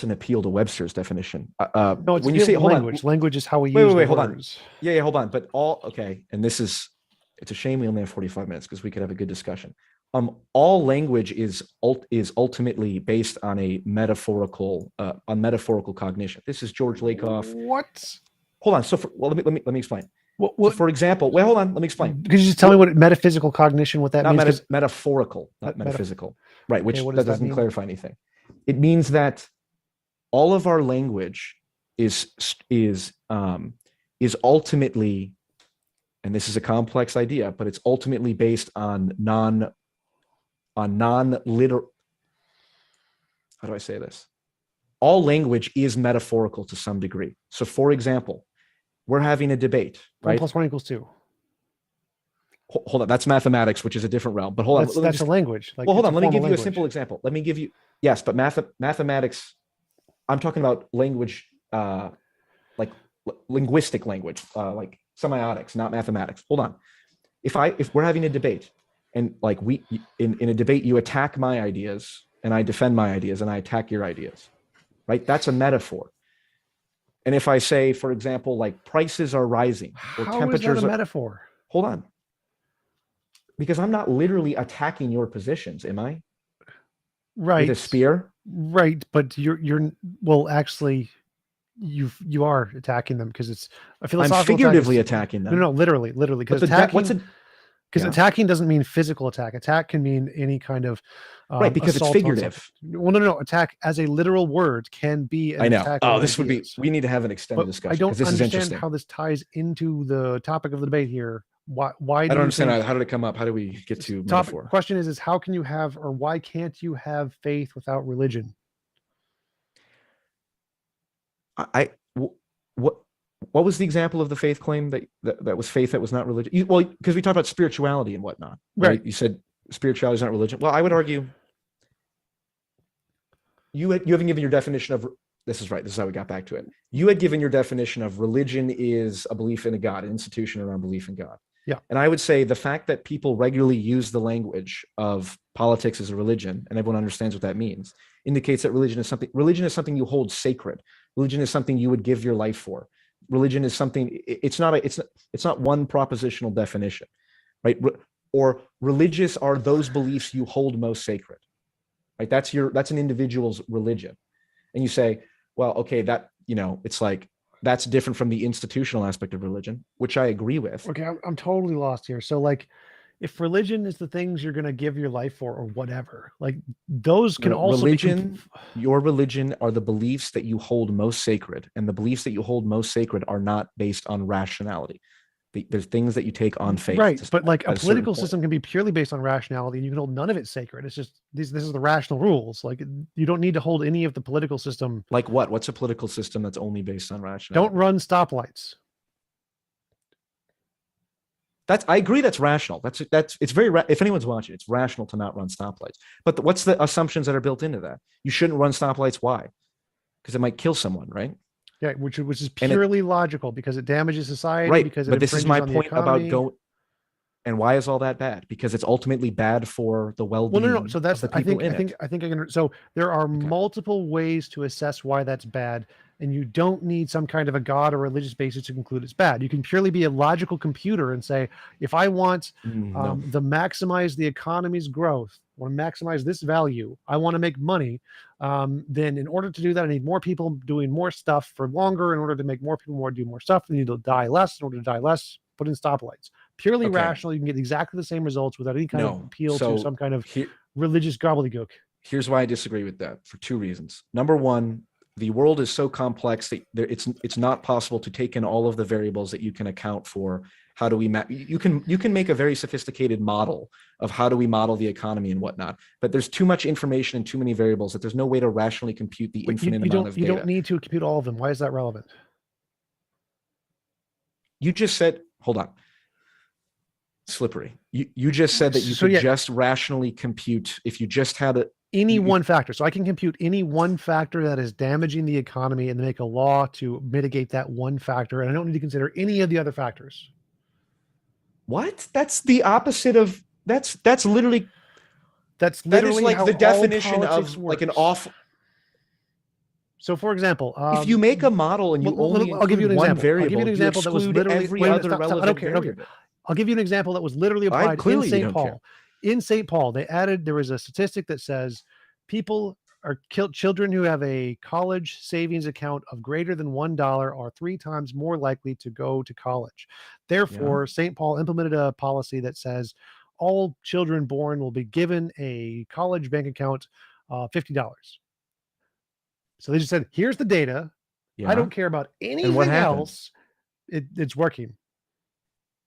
an appeal to Webster's definition. No, it's when you say language. Language is how we use wait, hold words. on. Yeah, hold on. But okay, and it's a shame we only have 45 minutes because we could have a good discussion. All language is ultimately based on a metaphorical cognition. This is George Lakoff. What? Hold on. So let me explain. What? So for example, hold on. Let me explain. Could you just tell me what metaphysical cognition, what that means? Metaphorical, not metaphysical. Right, which Okay, that doesn't clarify anything. It means that all of our language is ultimately, and this is a complex idea, but it's ultimately based on non-literal. How do I say this? All language is metaphorical to some degree. So, for example, we're having a debate, right? 1 + 1 = 2. Hold on, that's mathematics, which is a different realm. But hold on, that's a language. Well, hold on. Let me give you a simple example. Yes, but mathematics. I'm talking about language, like linguistic language, like semiotics, not mathematics. Hold on. If we're having a debate, and like in a debate, you attack my ideas, and I defend my ideas, and I attack your ideas, right? That's a metaphor. And if I say, for example, like prices are rising or temperatures is that a metaphor? Hold on. Because I'm not literally attacking your positions, am I? Right. With a spear? Right, but you're well, actually, you are attacking them because it's a philosophical. I'm figuratively attacking them. No, literally, because attacking. Because attacking doesn't mean physical attack. Attack can mean any kind of right, because it's figurative. Well, no. Attack as a literal word can be an attack. Oh, this would be. We need to have an extended discussion. I don't this understand how this ties into the topic of the debate here. Why I don't understand how did it come up? How do we get to metaphor? Question is how can you have, or why can't you have faith without religion? What was the example of the faith claim that was faith that was not religion? Well, because we talked about spirituality and whatnot, right? You said spirituality is not religion. Well, I would argue you haven't given your definition of. This is right. This is how we got back to it. You had given your definition of religion is a belief in a God, an institution around belief in God. Yeah. And I would say the fact that people regularly use the language of politics as a religion, and everyone understands what that means, indicates that religion is something you hold sacred. Religion is something you would give your life for. Religion is something. It's not one propositional definition, right? Or religious are those beliefs you hold most sacred, right? That's an individual's religion, and you say, well, okay, that it's like that's different from the institutional aspect of religion, which I agree with. Okay, I'm totally lost here. So like, if religion is the things you're going to give your life for or whatever, like those can also your religion are the beliefs that you hold most sacred, and the beliefs that you hold most sacred are not based on rationality. There's things that you take on faith. Right, but like a political system can be purely based on rationality, and you can hold none of it sacred. It's just this is the rational rules. Like you don't need to hold any of the political system. Like what? What's a political system that's only based on rationality? Don't run stoplights. I agree. That's rational. It's very. If anyone's watching, it's rational to not run stoplights. But what's the assumptions that are built into that? You shouldn't run stoplights. Why? Because it might kill someone, right? Yeah, which is purely logical because it damages society. Right. Because but this is my point about go. And why is all that bad? Because it's ultimately bad for the well-being. Well, no. So that's I think I can. So there are multiple ways to assess why that's bad, and you don't need some kind of a god or religious basis to conclude it's bad. You can purely be a logical computer and say, if I want No. maximize the economy's growth, I want to maximize this value, I want to make money, then in order to do that, I need more people doing more stuff for longer. In order to make more people do more stuff, they need to die less. In order to die less, put in stoplights. Purely Okay. rational, you can get exactly the same results without any kind of appeal So to some kind of here, religious gobbledygook. here's why I disagree with that, for two reasons. Number one, the world is so complex that it's not possible to take in all of the variables that you can account for. How do we map? You can make a very sophisticated model of how do we model the economy and whatnot, but there's too much information and too many variables that there's no way to rationally compute the infinite amount of data. You don't need to compute all of them. Why is that relevant? You just said, hold on. Slippery. You just said that you could just rationally compute if you just had any one factor. So I can compute any one factor that is damaging the economy and make a law to mitigate that one factor. And I don't need to consider any of the other factors. What? That's the opposite of that's literally that is like the definition of like an awful. So, for example, if you make a model and you only I'll give you an one example. variable, I'll give you an example that was literally every other relevant variable. I'll give you an example that was literally applied in St. Paul. In St. Paul, there was a statistic that says people are killed. Children who have a college savings account of greater than $1 are 3 times more likely to go to college. Therefore, St. Paul implemented a policy that says all children born will be given a college bank account, $50. So they just said, here's the data. I don't care about anything else. It's working.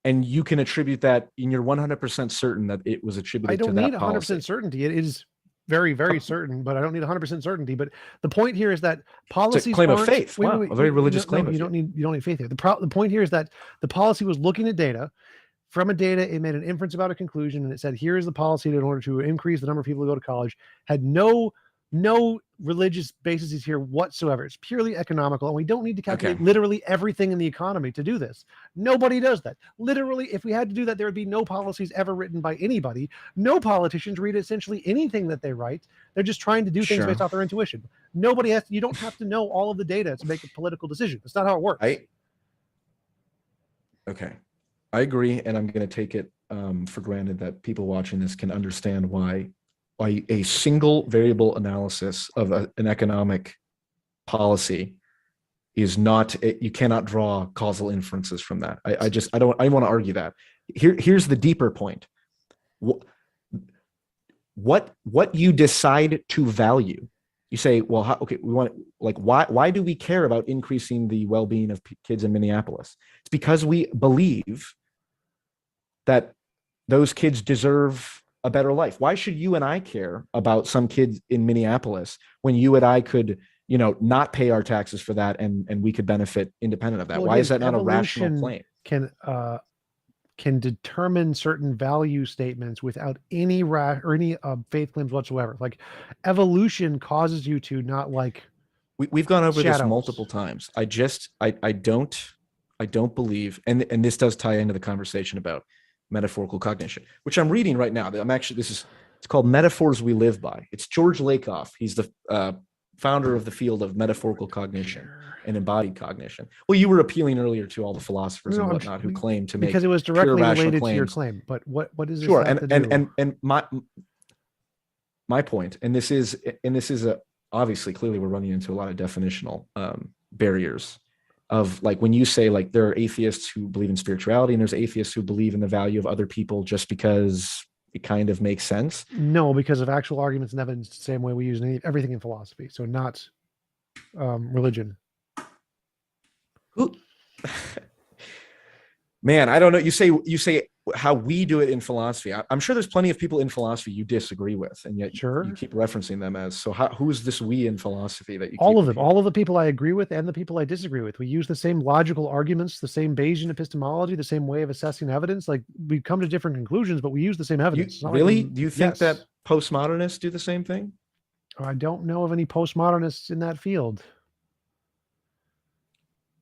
And you can attribute that, and you're 100% certain that it was attributed to that policy. I don't need 100% certainty. It is very, very certain, but I don't need 100% certainty. But the point here is that policies it's a claim of faith. Wow, a very religious claim. You don't need faith here. The point here is that the policy was looking at data. From a data, it made an inference about a conclusion, and it said, here is the policy in order to increase the number of people who go to college. Had no religious basis here whatsoever. It's purely economical, and we don't need to calculate literally everything in the economy to do this. Nobody does that. Literally, if we had to do that, there would be no policies ever written by anybody. No politicians read essentially anything that they write. They're just trying to do things based off their intuition. You don't have to know all of the data to make a political decision. That's not how it works. I agree, and I'm going to take it for granted that people watching this can understand why a single variable analysis of an economic policy is not, you cannot draw causal inferences from that. I want to argue that. Here's the deeper point. What you decide to value, you say, well, we want, like, why do we care about increasing the well-being of kids in Minneapolis? It's because we believe that those kids deserve a better life. Why should you and I care about some kids in Minneapolis when you and I could, not pay our taxes for that and we could benefit independent of that? Why is that not a rational claim? Can determine certain value statements without any faith claims whatsoever. Like evolution causes you to not like. We've gone over this multiple times. I don't believe, and this does tie into the conversation about metaphorical cognition, which I'm reading right now. It's called Metaphors We Live By. It's George Lakoff. He's the founder of the field of metaphorical cognition and embodied cognition. Well, you were appealing earlier to all the philosophers and whatnot who claim to make, because it was directly related to your claim. But what is this? And my point, and this is obviously clearly we're running into a lot of definitional barriers. Of like when you say like there are atheists who believe in spirituality and there's atheists who believe in the value of other people just because it kind of makes sense. No, because of actual arguments and evidence, the same way we use everything in philosophy. So not religion. Man, I don't know. You say how we do it in philosophy. I'm sure there's plenty of people in philosophy you disagree with, and yet you keep referencing them as. So who's this we in philosophy that you? All of them, all of the people I agree with and the people I disagree with. We use the same logical arguments, the same Bayesian epistemology, the same way of assessing evidence. Like we come to different conclusions, but we use the same evidence. Really? Do you think that postmodernists do the same thing? I don't know of any postmodernists in that field.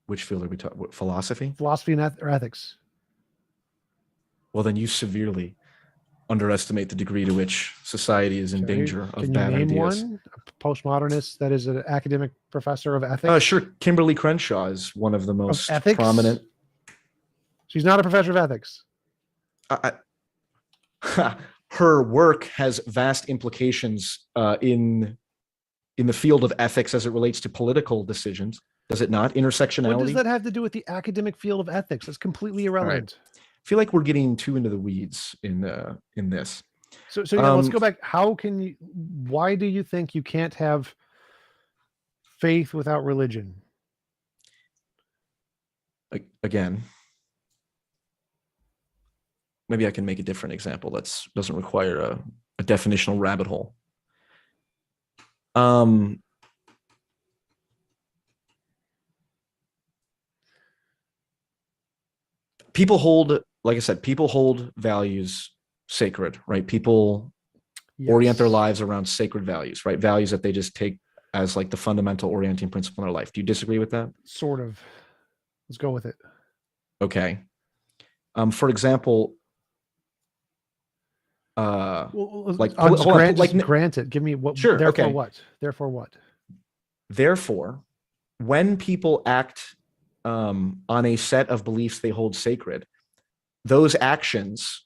Which field are we talking? Philosophy? Philosophy or ethics. Well, then you severely underestimate the degree to which society is in Okay. danger of Can you bad name ideas. one postmodernist that is an academic professor of ethics? Sure. Kimberly Crenshaw is one of the most ethics? prominent. She's not a professor of ethics. Her work has vast implications in the field of ethics as it relates to political decisions. Does it not? Intersectionality. What does that have to do with the academic field of ethics? It's completely irrelevant. I feel like we're getting too into the weeds in this. So yeah, let's go back. Why do you think you can't have faith without religion? Again, maybe I can make a different example that doesn't require a definitional rabbit hole. People hold, like I said, people hold values sacred, right? People orient their lives around sacred values, right? Values that they just take as like the fundamental orienting principle in their life. Do you disagree with that? Sort of. Let's go with it. Okay. For example, granted. Give me what. Sure. Therefore, Okay. what? Therefore, what? Therefore, when people act on a set of beliefs they hold sacred, those actions,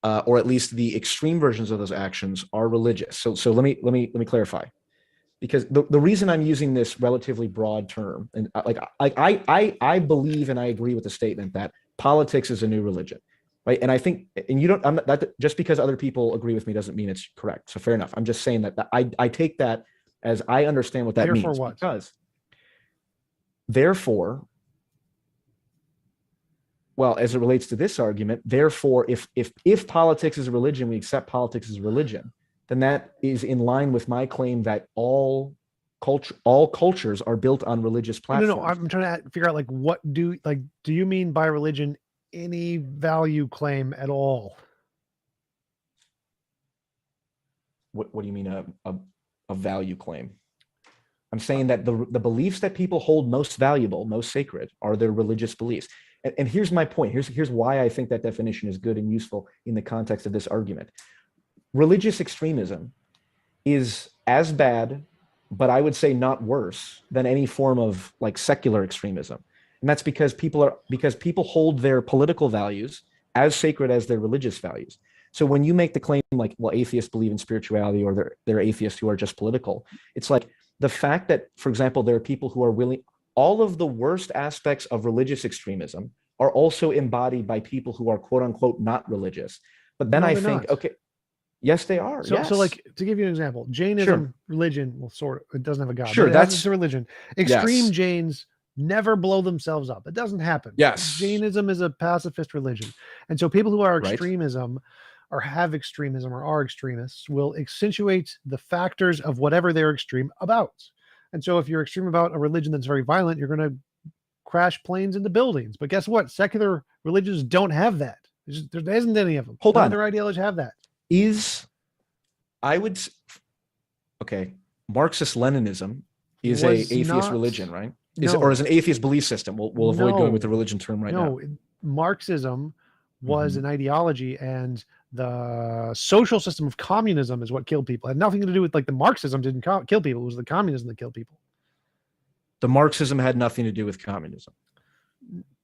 or at least the extreme versions of those actions, are religious. So let me clarify, because the reason I'm using this relatively broad term, and I believe and I agree with the statement that politics is a new religion, right? And I think, and you don't, I'm not, that just because other people agree with me doesn't mean it's correct. So fair enough. I'm just saying that I take that as I understand what that Therefore means. What? Because therefore, well, as it relates to this argument, therefore, if politics is a religion, we accept politics as a religion, then that is in line with my claim that all cultures are built on religious platforms. No, I'm trying to figure out do you mean by religion any value claim at all? What do you mean a value claim? I'm saying that the beliefs that people hold most valuable, most sacred, are their religious beliefs. And here's my point. Here's why I think that definition is good and useful in the context of this argument. Religious extremism is as bad, but I would say not worse than any form of like secular extremism. And that's because people hold their political values as sacred as their religious values. So when you make the claim like, well, atheists believe in spirituality, or they're atheists who are just political, it's like the fact that, for example, there are people who are willing, all of the worst aspects of religious extremism are also embodied by people who are quote unquote not religious. But then I think, not. Okay, yes, they are. So like, to give you an example, Jainism, religion, well, sort of, it doesn't have a God. Sure, that's a religion. Extreme Jains never blow themselves up. It doesn't happen. Yes. Jainism is a pacifist religion. And so people who are extremism or have extremism or are extremists will accentuate the factors of whatever they're extreme about. And so if you're extreme about a religion that's very violent, you're going to crash planes into buildings. But guess what? Secular religions don't have that. There isn't any of them. Hold on. Their ideologies have that. Marxist-Leninism is a atheist religion, right? Or is an atheist belief system. We'll avoid going with the religion term right now. Marxism was an ideology, and the social system of communism is what killed people. It had nothing to do with, like, the Marxism didn't kill people. It was the communism that killed people. The Marxism had nothing to do with communism.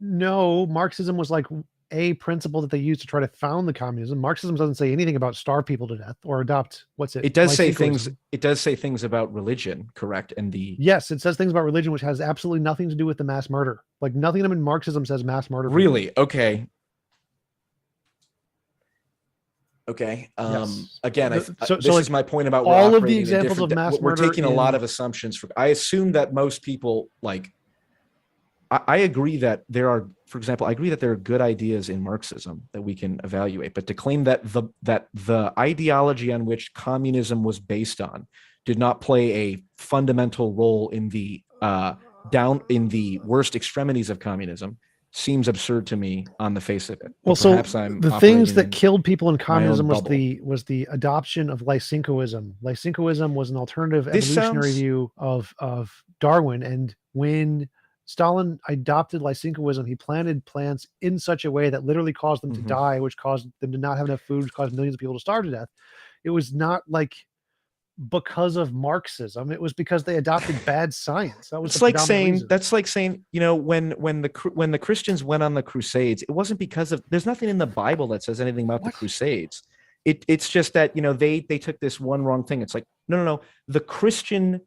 No, Marxism was like a principle that they used to try to found the communism. Marxism doesn't say anything about starve people to death or adopt It does say things. It does say things about religion, correct? And yes, it says things about religion, which has absolutely nothing to do with the mass murder. Like, nothing in Marxism says mass murder. Really? Okay. Okay. Yes. Again, this is my point about all of the examples of mass murder. We're taking a lot of assumptions. I assume that most people, like, I agree that there are, for example, I agree that there are good ideas in Marxism that we can evaluate, but to claim that the ideology on which communism was based on did not play a fundamental role in the worst extremities of communism seems absurd to me on the face of it. Well, so the things that killed people in communism was the adoption of Lysenkoism. Lysenkoism was an alternative evolutionary view of Darwin, and when Stalin adopted Lysenkoism. He planted plants in such a way that literally caused them to die, which caused them to not have enough food, which caused millions of people to starve to death. It was not like because of Marxism. It was because they adopted bad science. That was It's the like predominant saying reason. that's like saying, you know, when the Christians went on the Crusades, it wasn't because of, there's nothing in the Bible that says anything about the Crusades. It's just that, you know, they took this one wrong thing. It's like, no. The Christian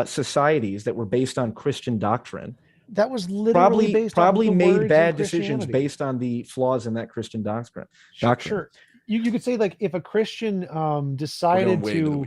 societies that were based on Christian doctrine that was literally based on the made words bad of decisions based on the flaws in that Christian doctrine. Sure. You could say, like, if a Christian decided to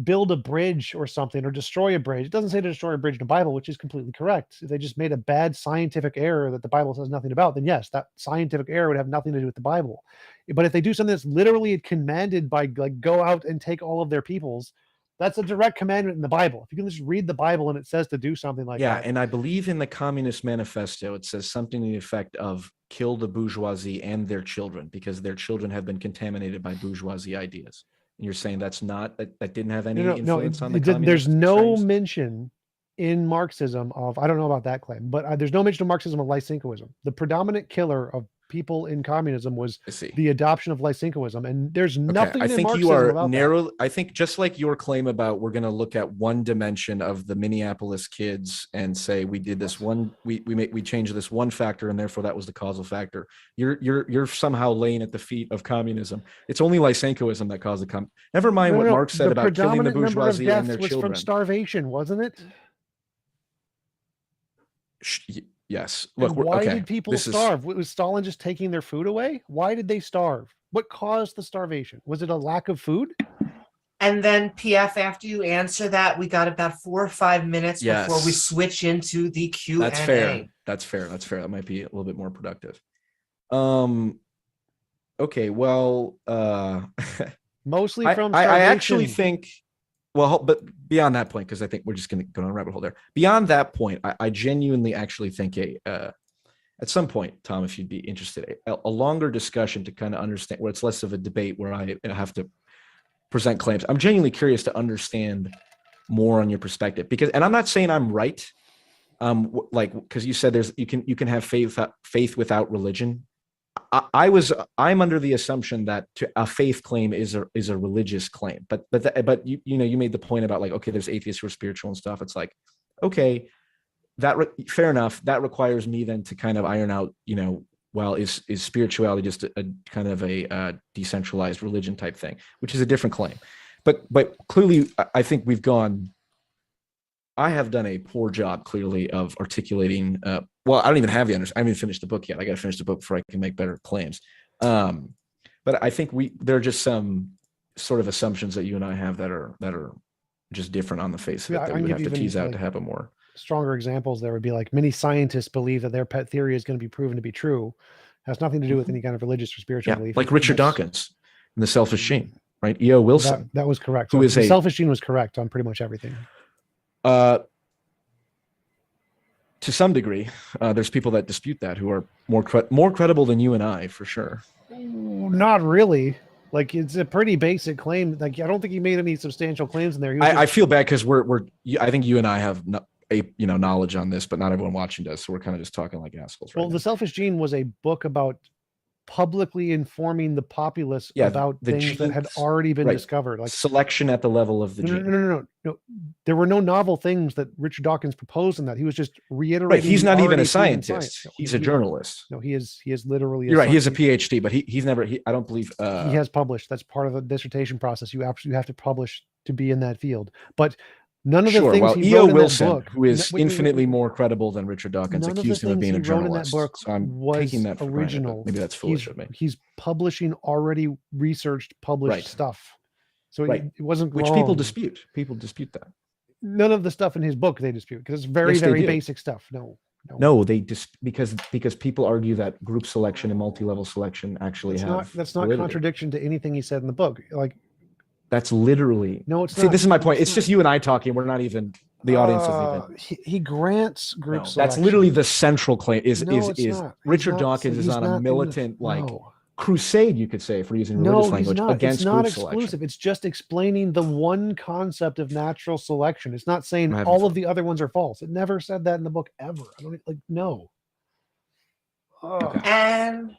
build a bridge or something, or destroy a bridge, it doesn't say to destroy a bridge in the Bible, which is completely correct. If they just made a bad scientific error that the Bible says nothing about, then yes, that scientific error would have nothing to do with the Bible. But if they do something that's literally commanded by, like, go out and take all of their peoples, that's a direct commandment in the Bible. If you can just read the Bible and it says to do something like that. Yeah, and I believe in the Communist Manifesto, it says something to the effect of kill the bourgeoisie and their children because their children have been contaminated by bourgeoisie ideas. And you're saying that's not, that didn't have any influence on the communist there's no extremes? mention in Marxism of, I don't know about that claim, but there's no mention of Marxism of Lysenkoism. The predominant killer of people in communism was the adoption of Lysenkoism, and there's nothing I think in Marxism you are about narrow. that. I think just like your claim about we're going to look at one dimension of the Minneapolis kids and say we did this one, we changed this one factor and therefore that was the causal factor. You're somehow laying at the feet of communism. It's only Lysenkoism that caused the never mind what Marx said about killing the bourgeoisie and their children. From starvation, wasn't it? Yes. Look, why did people starve? Was Stalin just taking their food away? Why did they starve? What caused the starvation? Was it a lack of food? And then, PF, after you answer that, we got about 4 or 5 minutes before we switch into the Q&A. That's fair. That's fair. That might be a little bit more productive. Okay. Well, mostly from starvation. I actually think. Well, but beyond that point, because I think we're just going to go on a rabbit hole there. Beyond that point, I genuinely actually think at some point, Tom, if you'd be interested, a longer discussion to kind of understand where it's less of a debate where I have to present claims. I'm genuinely curious to understand more on your perspective and I'm not saying I'm right. Like, because you said you can have faith without religion. I'm under the assumption that a faith claim is a religious claim, but you made the point about, like, okay, there's atheists who are spiritual and stuff. It's like, okay, fair enough. That requires me then to kind of iron out, well, is spirituality just a kind of a decentralized religion type thing, which is a different claim. But clearly, I think I have done a poor job, clearly, of articulating. Well, I don't even have I haven't even finished the book yet. I got to finish the book before I can make better claims. But I think there are just some sort of assumptions that you and I have that are just different on the face of it that we would have to tease out to have a more stronger examples. There would be, like, many scientists believe that their pet theory is going to be proven to be true. It has nothing to do with any kind of religious or spiritual belief. Like Richard Dawkins in The Selfish Gene, right? E.O. Wilson. That was correct. The Selfish Gene was correct on pretty much everything. To some degree, there's people that dispute that who are more credible than you and I, for sure. Not really. Like, it's a pretty basic claim. Like, I don't think he made any substantial claims in there. I feel bad because I think you and I have knowledge on this, but not everyone watching does. So we're kind of just talking like assholes. Right now. The Selfish Gene was a book about publicly informing the populace about things that had already been discovered, like selection at the level of the gene. No. There were no novel things that Richard Dawkins proposed in that. He was just reiterating. Right, he's not even a scientist. He's a journalist. No, he is literally. You're right. He has a PhD, but he's never. I don't believe he has published. That's part of the dissertation process. You absolutely have to publish to be in that field, but. None of the things he E.O. wrote in Wilson, that book, who is infinitely more credible than Richard Dawkins, accused him of being a journalist. In that book so I'm taking that for original. Maybe that's foolish of me. He's publishing already researched, published stuff. So it wasn't which wrong. People dispute. People dispute that. None of the stuff in his book they dispute because it's very basic stuff. No, they because people argue that group selection and multi-level selection actually that's not contradiction to anything he said in the book. Like. That's literally it's not. This is my point. It's just you and I talking. We're not even the audience is even. He grants group selection. That's literally the central claim. Is not. Richard Dawkins is on a militant crusade, you could say, for using No, religious he's language, not. It's against not group exclusive. selection. It's just explaining the one concept of natural selection. It's not saying I'm having all fun. of the other ones are false. It never said that in the book ever. I don't like no. Okay. And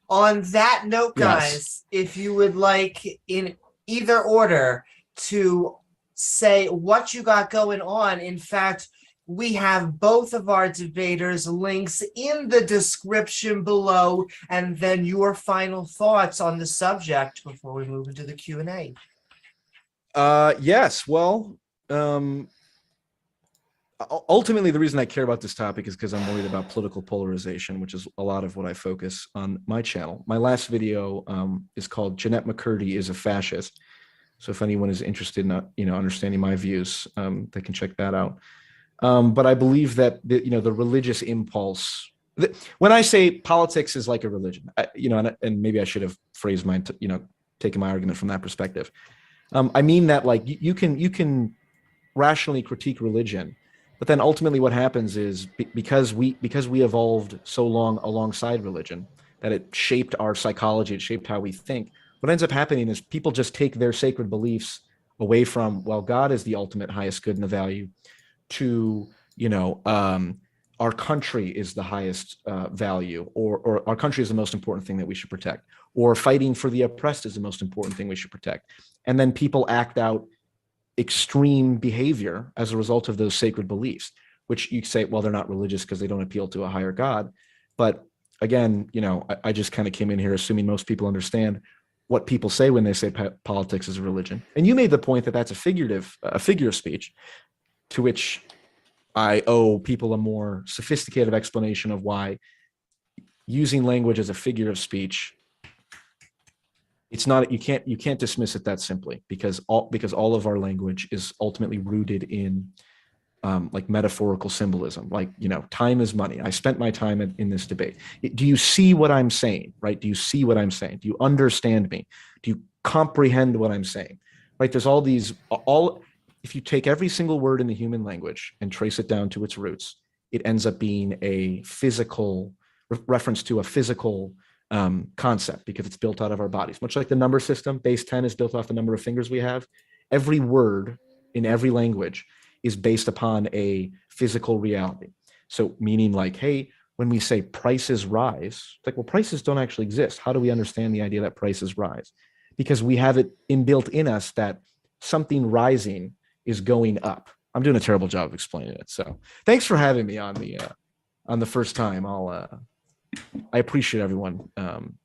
on that note, guys, Yes. if you would like in either order to say what you got going on, in fact, we have both of our debaters' links in the description below, and then your final thoughts on the subject before we move into the Q&A. Yes. Well, ultimately, the reason I care about this topic is because I'm worried about political polarization, which is a lot of what I focus on my channel. My last video is called "Jeanette McCurdy is a Fascist." So if anyone is interested in understanding my views, they can check that out. But I believe that the religious impulse. When I say politics is like a religion, and maybe I should have phrased my, taken my argument from that perspective. I mean that like you can rationally critique religion, but then ultimately what happens is because we evolved so long alongside religion that it shaped our psychology, it shaped how we think. What ends up happening is people just take their sacred beliefs away from, well, God is the ultimate highest good and the value, to our country is the highest value, or our country is the most important thing that we should protect, or fighting for the oppressed is the most important thing we should protect. And then people act out extreme behavior as a result of those sacred beliefs, which you say, well, they're not religious because they don't appeal to a higher God. But again, I just kind of came in here assuming most people understand what people say when they say politics is a religion. And you made the point that that's a figure of speech, to which I owe people a more sophisticated explanation of why using language as a figure of speech, it's not, you can't dismiss it that simply, because all of our language is ultimately rooted in like metaphorical symbolism. Like, time is money. I spent my time in this debate. Do you see what I'm saying? Right? Do you see what I'm saying? Do you understand me? Do you comprehend what I'm saying? Right? There's if you take every single word in the human language and trace it down to its roots, it ends up being a physical reference to a physical concept, because it's built out of our bodies. Much like the number system, base 10 is built off the number of fingers we have. Every word in every language is based upon a physical reality. So meaning like, hey, when we say prices rise, it's like, well, prices don't actually exist. How do we understand the idea that prices rise? Because we have it inbuilt in us that something rising is going up. I'm doing a terrible job of explaining it. So thanks for having me on the first time. I appreciate everyone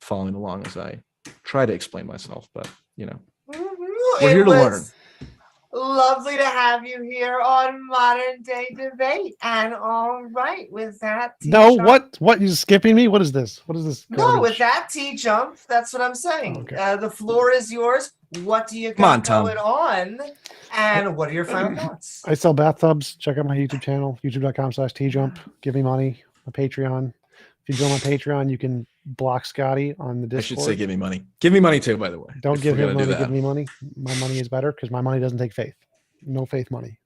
following along as I try to explain myself, but we're here to learn. Lovely to have you here on Modern Day Debate. And all right, with that, No, what? You skipping me? What is this? What is this? No, with garbage? that, TJump, that's what I'm saying. Okay. The floor is yours. What do you Come on, got Tom. going on? And what are your final thoughts? I sell bathtubs. Check out my YouTube channel, youtube.com/TJump. Give me money. My Patreon. If you join my Patreon, you can block Scotty on the Discord. I should say give me money. Give me money too, by the way. Don't give him money, give me money. My money is better because my money doesn't take faith. No faith money.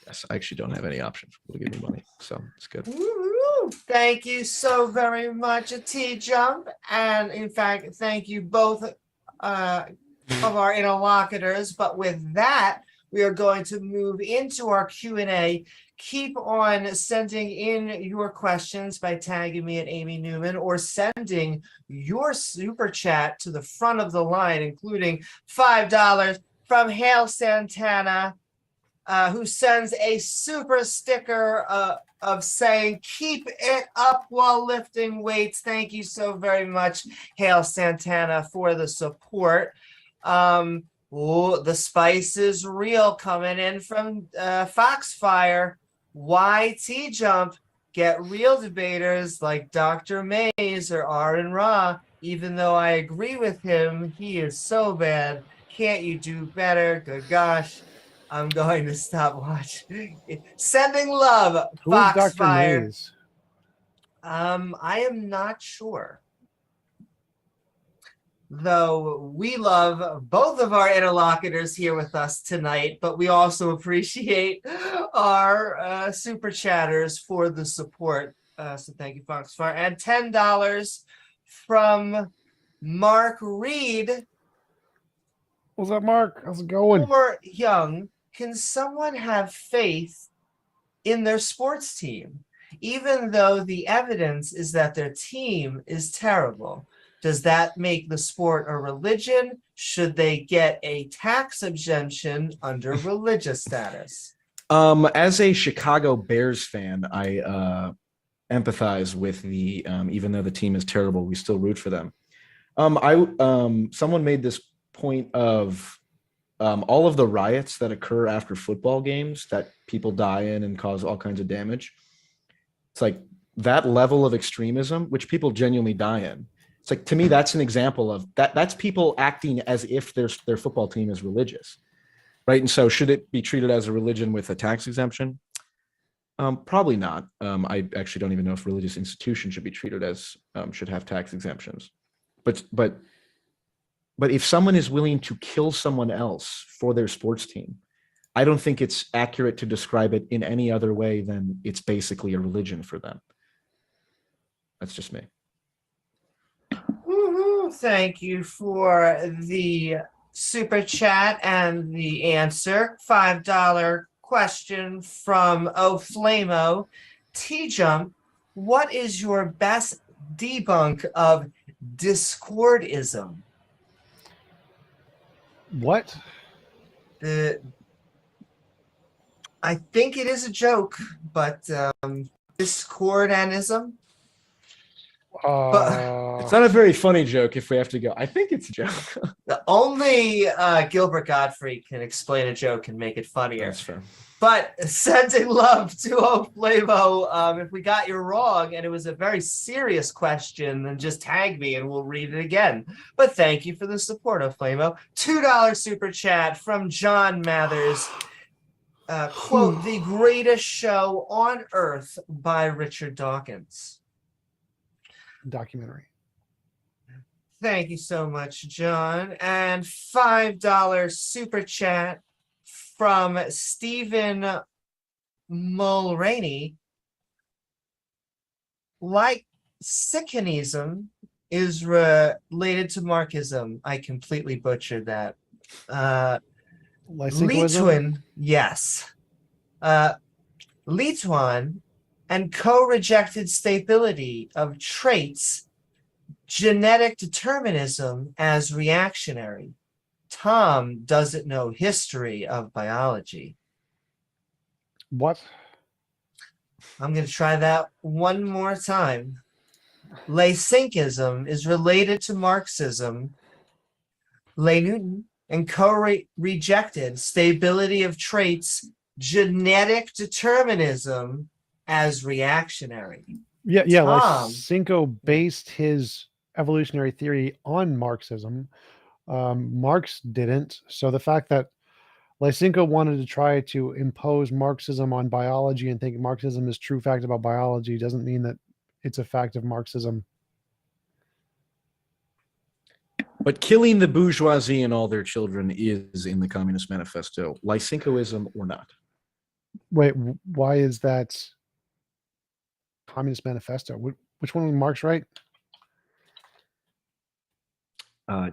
Yes, I actually don't have any option for people to give me money, so it's good. Woo-hoo. Thank you so very much, TJump. And in fact, thank you both of our interlocutors. But with that, we are going to move into our Q&A. Keep on sending in your questions by tagging me at Amy Newman, or sending your super chat to the front of the line, including $5 from Hale Santana, who sends a super sticker of saying, keep it up while lifting weights. Thank you so very much, Hale Santana, for the support. The spice is real coming in from Foxfire. Why TJump? Get real debaters like Dr. Mays or Aaron Ra. Even though I agree with him, he is so bad. Can't you do better? Good gosh. I'm going to stop watching. Sending love, Who is Dr. Foxfire. Mays? I am not sure. Though we love both of our interlocutors here with us tonight, but we also appreciate our super chatters for the support. So thank you, Foxfire. And $10 from Mark Reed What's up, Mark? How's it going? or Jung. Can someone have faith in their sports team, even though the evidence is that their team is terrible? Does that make the sport a religion? Should they get a tax exemption under religious status? As a Chicago Bears fan, I empathize with the even though the team is terrible, we still root for them. Someone made this point of all of the riots that occur after football games that people die in and cause all kinds of damage. It's like that level of extremism, which people genuinely die in. It's like, to me, that's an example of that. That's people acting as if their football team is religious, right? And so, should it be treated as a religion with a tax exemption? Probably not. I actually don't even know if religious institutions should be treated as should have tax exemptions. But if someone is willing to kill someone else for their sports team, I don't think it's accurate to describe it in any other way than it's basically a religion for them. That's just me. Woo-hoo. Thank you for the super chat and the answer. $5 question from Oflamo. TJump, what is your best debunk of Discordism? What? I think it is a joke, but Discordanism. It's not a very funny joke if we have to go. I think it's a joke. Only Gilbert Gottfried can explain a joke and make it funnier. That's fair. But sending love to Oflamo. If we got you wrong and it was a very serious question, then just tag me and we'll read it again. But thank you for the support, Oflamo. $2 super chat from John Mathers. Quote, the greatest show on earth by Richard Dawkins. Documentary. Thank you so much, John. And $5 super chat from Stephen Mulroney. Like Sikhism is related to Marxism. I completely butchered that. Lituan, yes. Lituan and co-rejected stability of traits, genetic determinism as reactionary. Tom doesn't know history of biology. What? I'm going to try that one more time. Leysinkism is related to Marxism. Lenin and co-rejected stability of traits, genetic determinism as reactionary. Yeah. Tom, Lysenko based his evolutionary theory on Marxism. Marx didn't. So the fact that Lysenko wanted to try to impose Marxism on biology and think Marxism is true fact about biology doesn't mean that it's a fact of Marxism. But killing the bourgeoisie and all their children is in the Communist Manifesto, Lysenkoism or not. Wait, why is that Communist Manifesto? Which one was Marx write?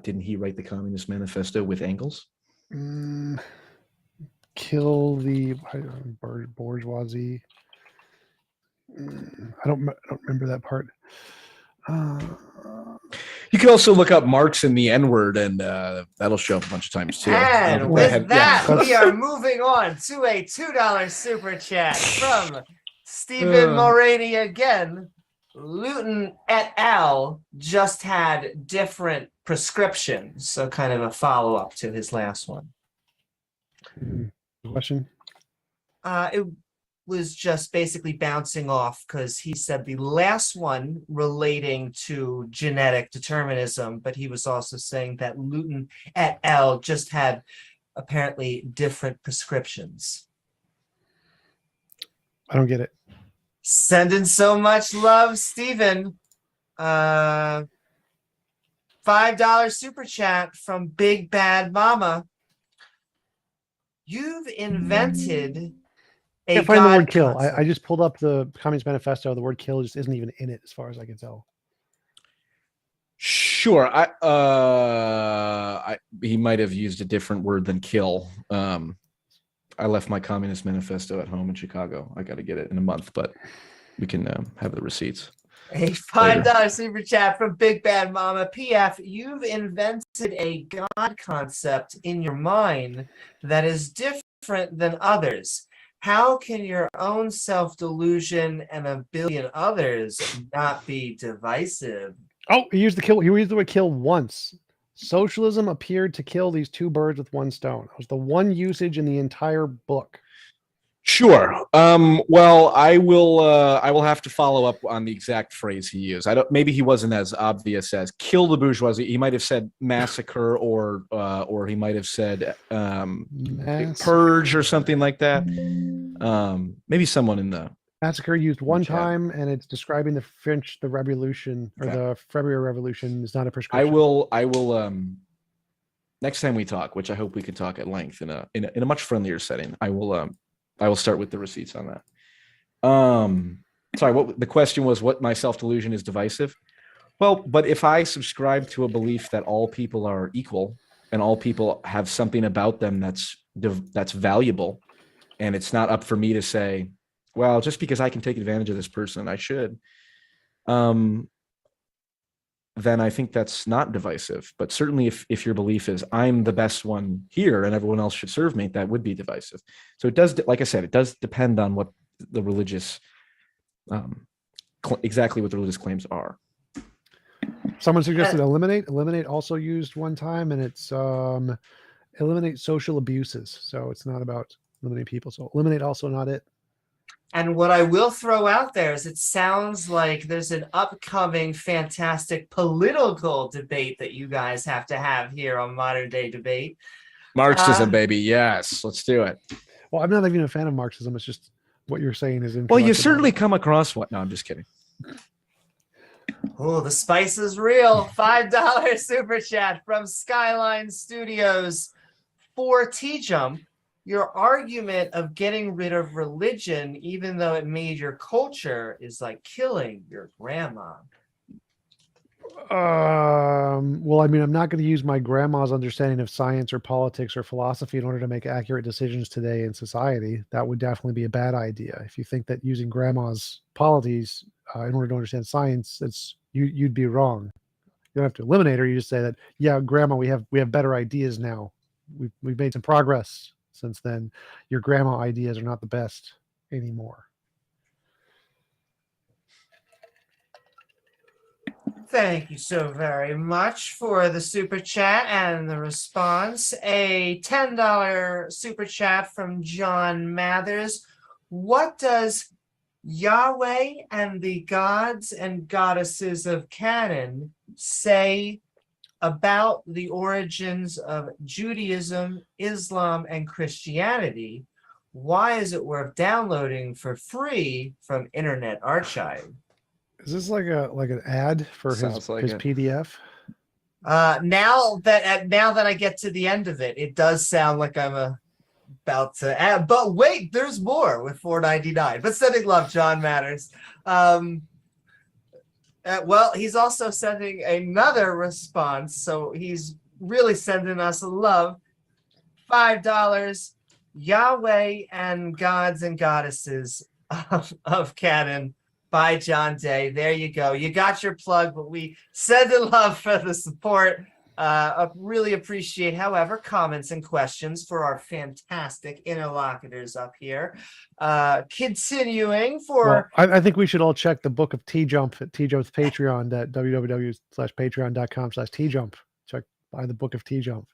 Didn't he write the Communist Manifesto with Engels? Kill the bourgeoisie. I don't remember that part. You can also look up Marx and the N-word, and that'll show up a bunch of times too. And with that, we are moving on to a $2 super chat from Stephen Mulroney again. Luton et al. Just had different prescriptions, so kind of a follow-up to his last one. Question? It was just basically bouncing off because he said the last one relating to genetic determinism, but he was also saying that Luton et al. Just had apparently different prescriptions. I don't get it. Sending so much love, Stephen. $5 super chat from Big Bad Mama. You've invented I can't find the word kill. I just pulled up the Communist Manifesto. The word kill just isn't even in it as far as I can tell. Sure. He might have used a different word than kill. I left my Communist Manifesto at home in Chicago. I got to get it in a month, but we can have the receipts. A $5 super chat from Big Bad Mama. PF, you've invented a God concept in your mind that is different than others. How can your own self-delusion and a billion others not be divisive? Oh, he used the word kill once. Socialism appeared to kill these two birds with one stone. That was the one usage in the entire book. Sure. Well, I will have to follow up on the exact phrase he used. Maybe he wasn't as obvious as kill the bourgeoisie. He might have said massacre or he might have said purge or something like that. Maybe someone in the massacre used one time, and it's describing the Revolution or the February Revolution is not a prescription. I will next time we talk, which I hope we can talk at length in a much friendlier setting. I will start with the receipts on that. Sorry, what the question was, what my self-delusion is divisive? Well, but if I subscribe to a belief that all people are equal and all people have something about them that's valuable, and it's not up for me to say, well, just because I can take advantage of this person, I should, then I think that's not divisive. But certainly if your belief is I'm the best one here and everyone else should serve me, that would be divisive. So it does, like I said, it does depend on what the religious, exactly what the religious claims are. Someone suggested eliminate. Eliminate also used one time, and it's eliminate social abuses. So it's not about eliminate people. So eliminate also not it. And what I will throw out there is it sounds like there's an upcoming fantastic political debate that you guys have to have here on Modern Day Debate. Marxism, baby. Yes, let's do it. Well, I'm not even a fan of Marxism. It's just what you're saying is incorrect. Well, you certainly come across what? No, I'm just kidding. Oh, the spice is real. $5 super chat from Skyline Studios for TJump. Your argument of getting rid of religion, even though it made your culture, is like killing your grandma. Well, I mean, I'm not going to use my grandma's understanding of science or politics or philosophy in order to make accurate decisions today in society. That would definitely be a bad idea. If you think that using grandma's polities in order to understand science, you'd be wrong. You don't have to eliminate her. You just say that, yeah, grandma, we have better ideas now. We've made some progress since then. Your grandma ideas are not the best anymore. Thank you so very much for the super chat and the response. A $10 super chat from John Mathers. What does Yahweh and the gods and goddesses of Canaan say about the origins of Judaism, Islam, and Christianity? Why is it worth downloading for free from Internet Archive? Is this like an ad for his PDF? Now that I get to the end of it, it does sound like I'm about to add. But wait, there's more with $4.99. But sending love, John Matters. Well, he's also sending another response, so he's really sending us love. $5. Yahweh and gods and goddesses of Canaan by John Day. There you go. You got your plug, but we send in love for the support. Really appreciate, however, comments and questions for our fantastic interlocutors up here. Continuing for... Well, I think we should all check the book of TJump at TJump's Patreon at www.patreon.com/TJump. Buy the book of TJump.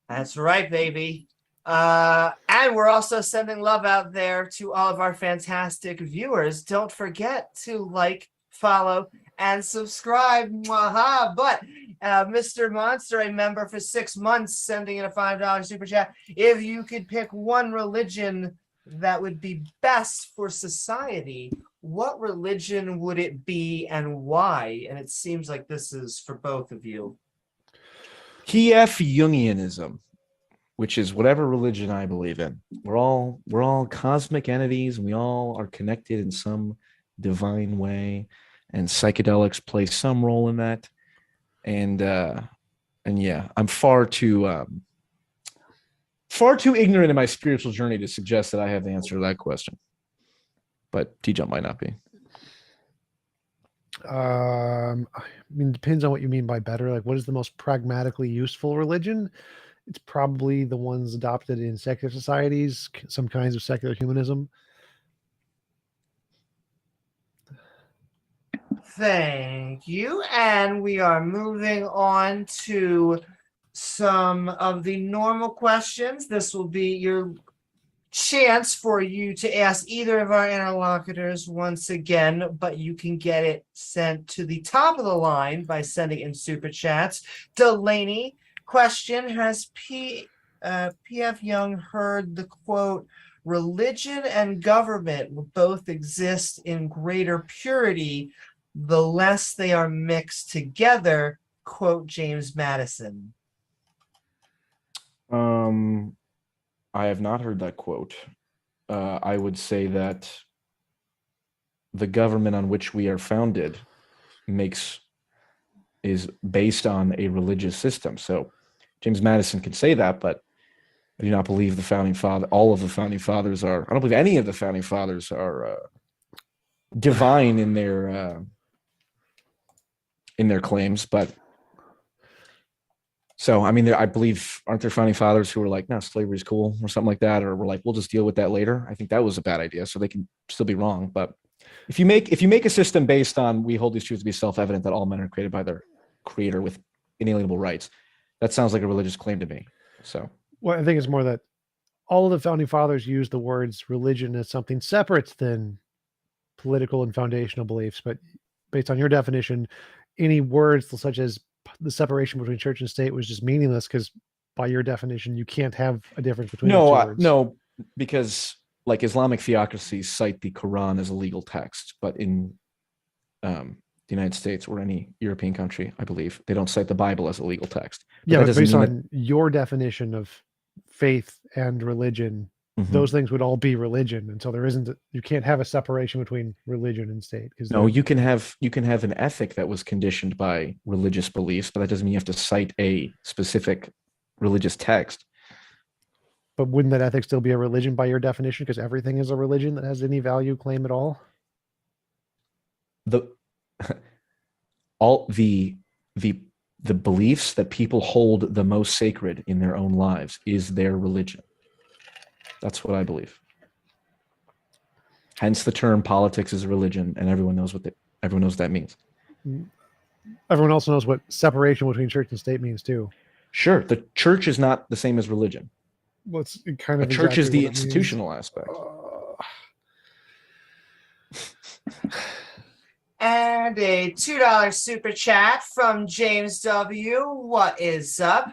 That's right, baby. And we're also sending love out there to all of our fantastic viewers. Don't forget to like, follow, and subscribe. Mwaha. But Mr. Monster, a member for 6 months, sending in a $5 super chat. If you could pick one religion that would be best for society, what religion would it be and why? And it seems like this is for both of you. TF Jungianism, which is whatever religion I believe in. We're all cosmic entities, and we all are connected in some divine way, and psychedelics play some role in that. and yeah, I'm far too ignorant in my spiritual journey to suggest that I have the answer to that question. But TJump might not be. I mean, it depends on what you mean by better. Like, what is the most pragmatically useful religion? It's probably the ones adopted in secular societies, some kinds of secular humanism. Thank you. And we are moving on to some of the normal questions. This will be your chance for you to ask either of our interlocutors once again, but you can get it sent to the top of the line by sending in super chats. Delaney, question: has P.F. Jung heard the quote, religion and government will both exist in greater purity the less they are mixed together, quote James Madison? I have not heard that quote. I would say that the government on which we are founded is based on a religious system. So James Madison can say that, but I do not believe all of the founding fathers are. I don't believe any of the founding fathers are divine in their claims. But so, I mean, I believe, aren't there founding fathers who were like, no, slavery is cool or something like that, or we're like, we'll just deal with that later. I think that was a bad idea. So they can still be wrong. But if you make a system based on we hold these truths to be self-evident that all men are created by their creator with inalienable rights, that sounds like a religious claim to me. So, well, I think it's more that all of the founding fathers used the words religion as something separate than political and foundational beliefs. But based on your definition, any words such as the separation between church and state was just meaningless because by your definition, you can't have a difference between the two words. No, because like Islamic theocracies cite the Quran as a legal text, but in the United States or any European country, I believe, they don't cite the Bible as a legal text. But based on your definition of faith and religion, those things would all be religion, and so you can't have a separation between religion and state. No, you can have an ethic that was conditioned by religious beliefs, but that doesn't mean you have to cite a specific religious text. But wouldn't that ethic still be a religion by your definition? Because everything is a religion that has any value claim at all. The beliefs that people hold the most sacred in their own lives is their religion. That's what I believe. Hence the term politics is a religion, and everyone knows what that means. Everyone also knows what separation between church and state means too. Sure, the church is not the same as religion. Well, it's kind of the church is the institutional aspect. And a $2 super chat from James W. What is up?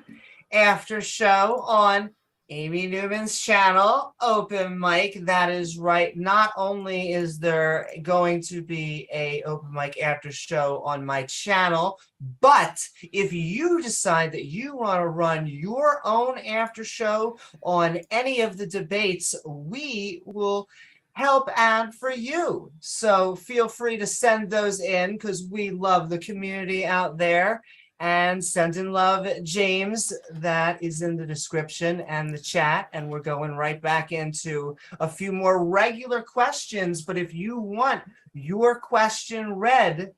After show on Amy Newman's channel, Open Mic. That is right. Not only is there going to be a open mic after show on my channel, but if you decide that you want to run your own after show on any of the debates, we will help ad for you. So feel free to send those in because we love the community out there. And send in love, James. That is in the description and the chat. And we're going right back into a few more regular questions. But if you want your question read,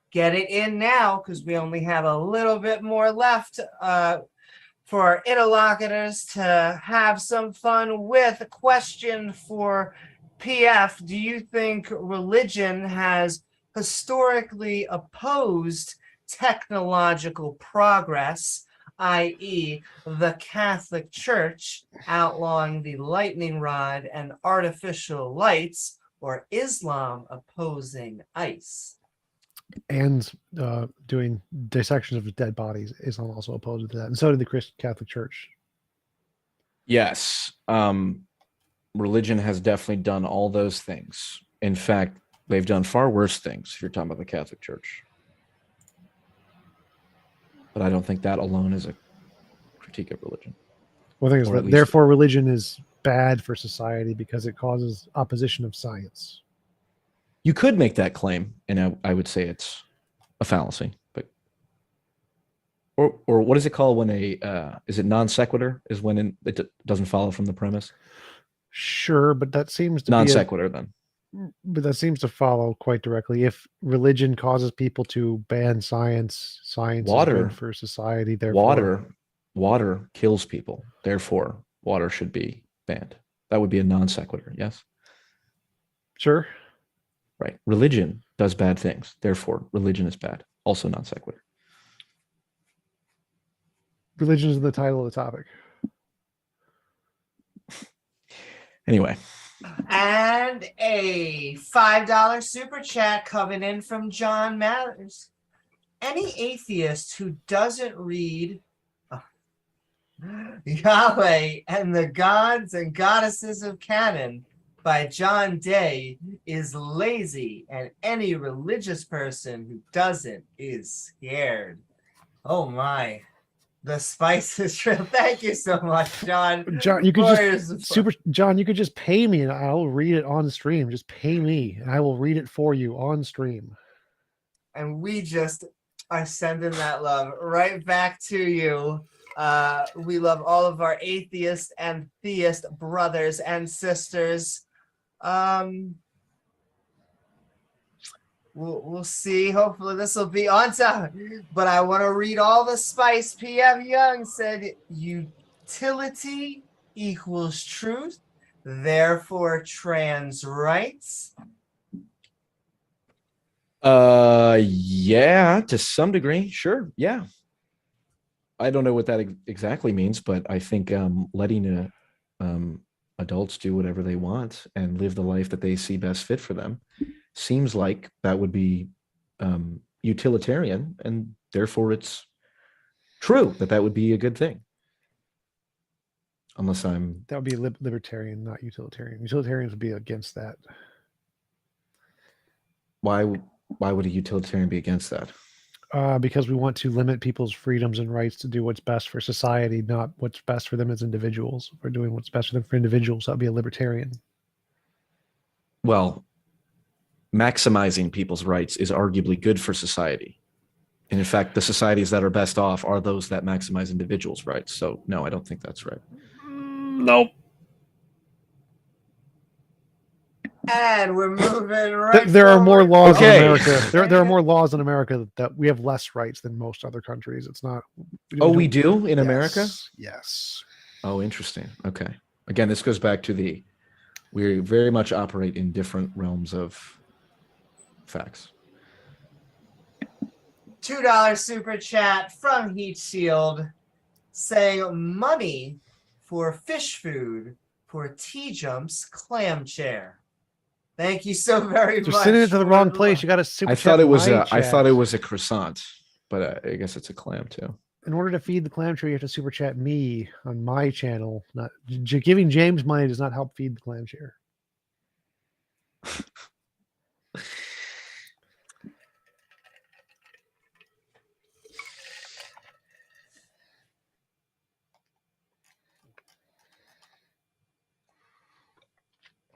get it in now because we only have a little bit more left for our interlocutors to have some fun with. A question for PF. Do you think religion has historically opposed technological progress, i.e., the Catholic Church outlawing the lightning rod and artificial lights, or Islam opposing ice? And doing dissections of dead bodies. Islam also opposed to that, and so did the Catholic Church. Yes, religion has definitely done all those things. In fact, they've done far worse things if you're talking about the Catholic Church. But I don't think that alone is a critique of religion. Well, the thing is that therefore religion is bad for society because it causes opposition of science. You could make that claim, and I would say it's a fallacy. But or what is it called when is it non sequitur is when it doesn't follow from the premise? Sure, but that seems to Non be sequitur then. but that seems to follow quite directly. If religion causes people to ban science, science is Water. good for society. Therefore, Water kills people. Therefore, water should be banned. That would be a non sequitur. Yes. sure. Right. Religion does bad things. Therefore, religion is bad. Also non sequitur. Religion is in the title of the topic. Anyway. And a $5 super chat coming in from John Matters. Any atheist who doesn't read Yahweh and the Gods and Goddesses of Canon by John Day is lazy, and any religious person who doesn't is scared. Oh my. The spice is real. Thank you so much, John. John, you could for your support. John, you could just pay me and I will read it on stream. Just pay me and I will read it for you on stream. And we just are sending that love right back to you. We love all of our atheist and theist brothers and sisters. We'll see. Hopefully this will be on time. But I want to read all the spice. PM Jung said utility equals truth, therefore trans rights. Yeah, to some degree, sure. Yeah. I don't know what that exactly means, but I think letting adults do whatever they want and live the life that they see best fit for them seems like that would be utilitarian, and therefore it's true that would be a good thing. Unless that would be libertarian, not utilitarian. Utilitarians would be against that. Why would a utilitarian be against that? Because we want to limit people's freedoms and rights to do what's best for society, not what's best for them as individuals. If we're doing what's best for them for individuals, that would be a libertarian. Well, maximizing people's rights is arguably good for society. And in fact, the societies that are best off are those that maximize individuals' rights. So no, I don't think that's right. Nope. And we're moving right. There are more laws in Okay. America. There are more laws in America that we have less rights than most other countries. It's not. We do in America? Yes. Oh, interesting. Okay. Again, this goes back to we very much operate in different realms of facts. $2 super chat from Heat Shield saying money for fish food for TJump's clam chair. Thank you so very much. You're sending it to the wrong place. You got to super. I thought it was a croissant, but I guess it's a clam too. In order to feed the clam chair, you have to super chat me on my channel. Not giving James money does not help feed the clam chair.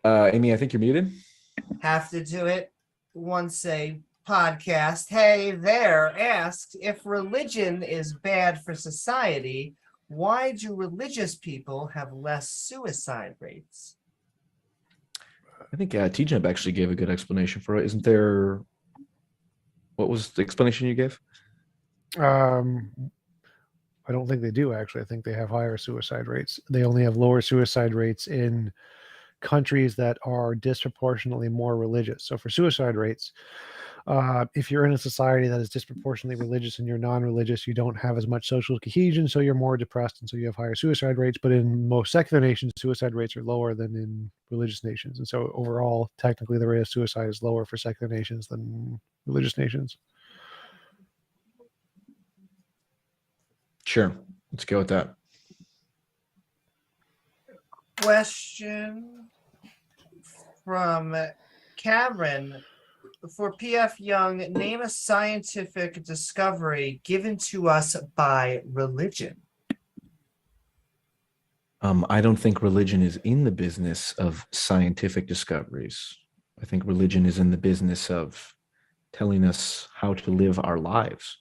Amy, I think you're muted. Have to do it once a podcast. Hey there asked, if religion is bad for society, why do religious people have less suicide rates? I think TJump actually gave a good explanation for it. Isn't there? What was the explanation you gave? I don't think they do, actually. I think they have higher suicide rates. They only have lower suicide rates in countries that are disproportionately more religious. So for suicide rates, if you're in a society that is disproportionately religious and you're non-religious, you don't have as much social cohesion, so you're more depressed, and so you have higher suicide rates. But in most secular nations, suicide rates are lower than in religious nations. And so overall, technically, the rate of suicide is lower for secular nations than religious nations. Sure. Let's go with that. Question from Cameron. For PF Jung, name a scientific discovery given to us by religion. I don't think religion is in the business of scientific discoveries. I think religion is in the business of telling us how to live our lives.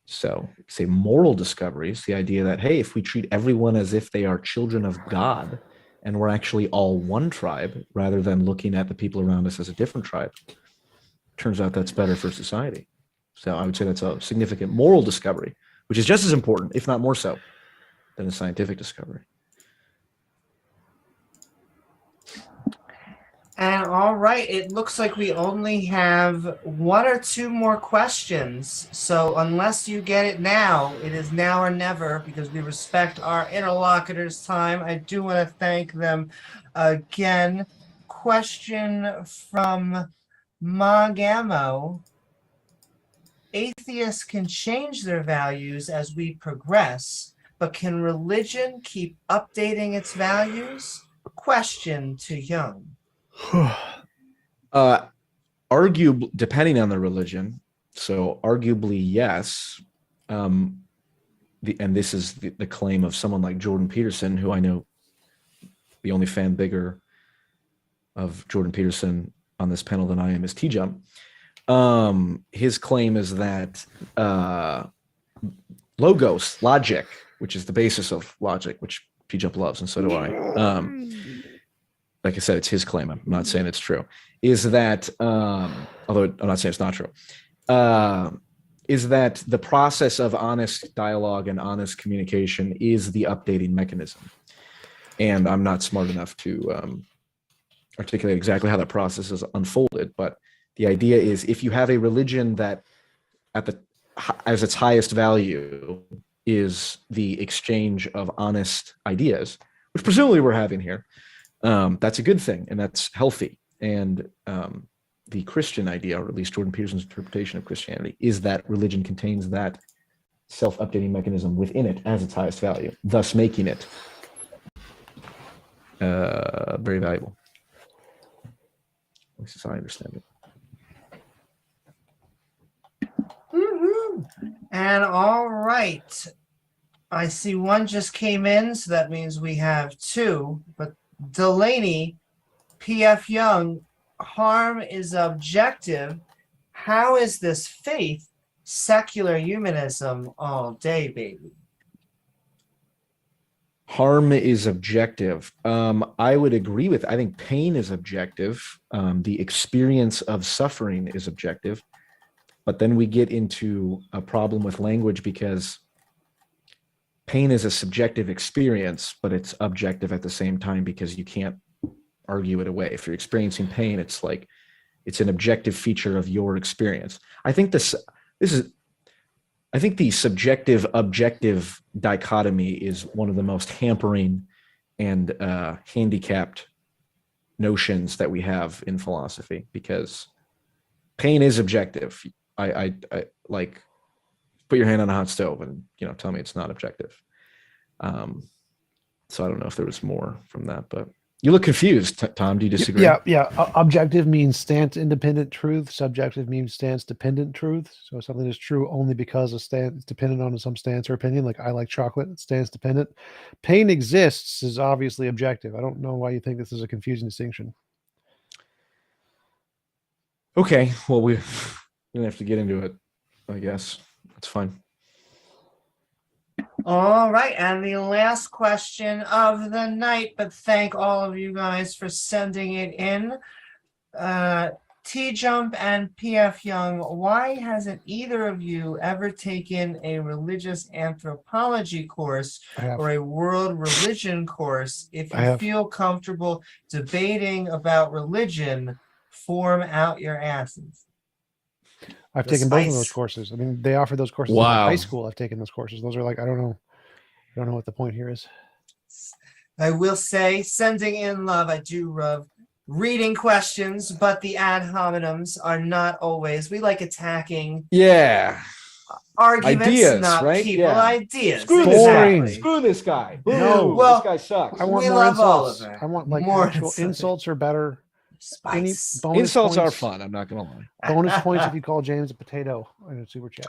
So, say moral discoveries, the idea that, hey, if we treat everyone as if they are children of God and we're actually all one tribe rather than looking at the people around us as a different tribe, turns out that's better for society. So, I would say that's a significant moral discovery, which is just as important, if not more so, than a scientific discovery. And all right, it looks like we only have 1 or 2 more questions. So unless you get it now, it is now or never, because we respect our interlocutors' time. I do want to thank them again. Question from Mogamo. Atheists can change their values as we progress, but can religion keep updating its values? Question to Jung. Arguably, depending on the religion, so arguably yes. And this is the claim of someone like Jordan Peterson, who I know the only fan bigger of Jordan Peterson on this panel than I am is TJump. His claim is that logos, logic, which is the basis of logic, which TJump loves, and so do I. Like I said, it's his claim. I'm not saying it's true. Is that, although I'm not saying it's not true, is that the process of honest dialogue and honest communication is the updating mechanism. And I'm not smart enough to articulate exactly how that process is unfolded, but the idea is if you have a religion that as its highest value is the exchange of honest ideas, which presumably we're having here, that's a good thing and that's healthy. And the Christian idea, or at least Jordan Peterson's interpretation of Christianity, is that religion contains that self-updating mechanism within it as its highest value, thus making it very valuable. At least as I understand it. Woo-hoo. And all right. I see one just came in, so that means we have 2. But Delaney, P.F. Jung, harm is objective. How is this faith secular humanism all day, baby? Harm is objective. I would agree with, I think pain is objective. The experience of suffering is objective. But then we get into a problem with language because pain is a subjective experience, but it's objective at the same time because you can't argue it away. If you're experiencing pain, it's like it's an objective feature of your experience. I think the subjective objective dichotomy is one of the most hampering and handicapped notions that we have in philosophy, because pain is objective. I like put your hand on a hot stove and tell me it's not objective. So I don't know if there was more from that, but you look confused, Tom. Do you disagree? Yeah. Objective means stance independent truth. Subjective means stance dependent truth. So something is true only because a stance is dependent on some stance or opinion. Like I like chocolate, it's stance dependent. Pain exists is obviously objective. I don't know why you think this is a confusing distinction. Okay, well we don't have to get into it. I guess that's fine. All right, and the last question of the night, but thank all of you guys for sending it in. TJump and PF Jung, why hasn't either of you ever taken a religious anthropology course or a world religion course? If you feel comfortable debating about religion, form out your asses. I've taken both of those courses. I mean, they offer those courses in high school. I've taken those courses. Those are like, I don't know what the point here is. I will say, sending in love, I do love reading questions, but the ad hominems are not always. We like attacking. Arguments, ideas, not right? people. Ideas. Screw this guy. Screw this guy. No, well, this guy sucks. I want more insults. I want like more actual insults are better. Spice. Any insults are fun. I'm not gonna lie. Bonus points if you call James a potato in a super chat.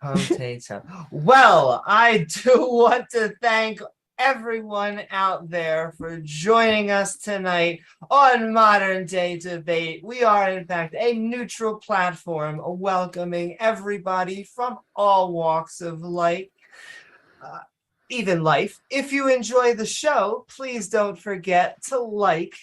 Potato. Well, I do want to thank everyone out there for joining us tonight on Modern Day Debate. We are, in fact, a neutral platform welcoming everybody from all walks of life, even life. If you enjoy the show, please don't forget to like,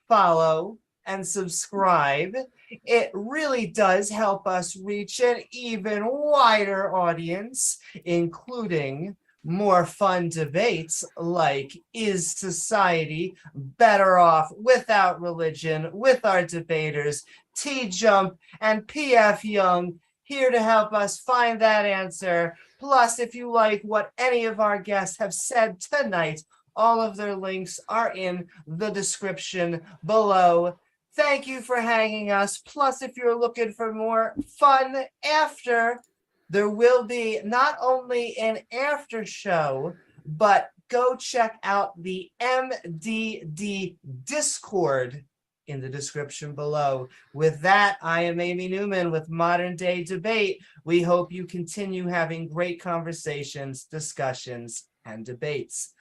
follow, and subscribe. It really does help us reach an even wider audience, including more fun debates like, is society better off without religion, with our debaters TJump and PF Jung, here to help us find that answer. Plus, if you like what any of our guests have said tonight, all of their links are in the description below. Thank you for hanging us. Plus, if you're looking for more fun after, there will be not only an after show, but go check out the MDD Discord in the description below. With that, I am Amy Newman with Modern Day Debate. We hope you continue having great conversations, discussions, and debates.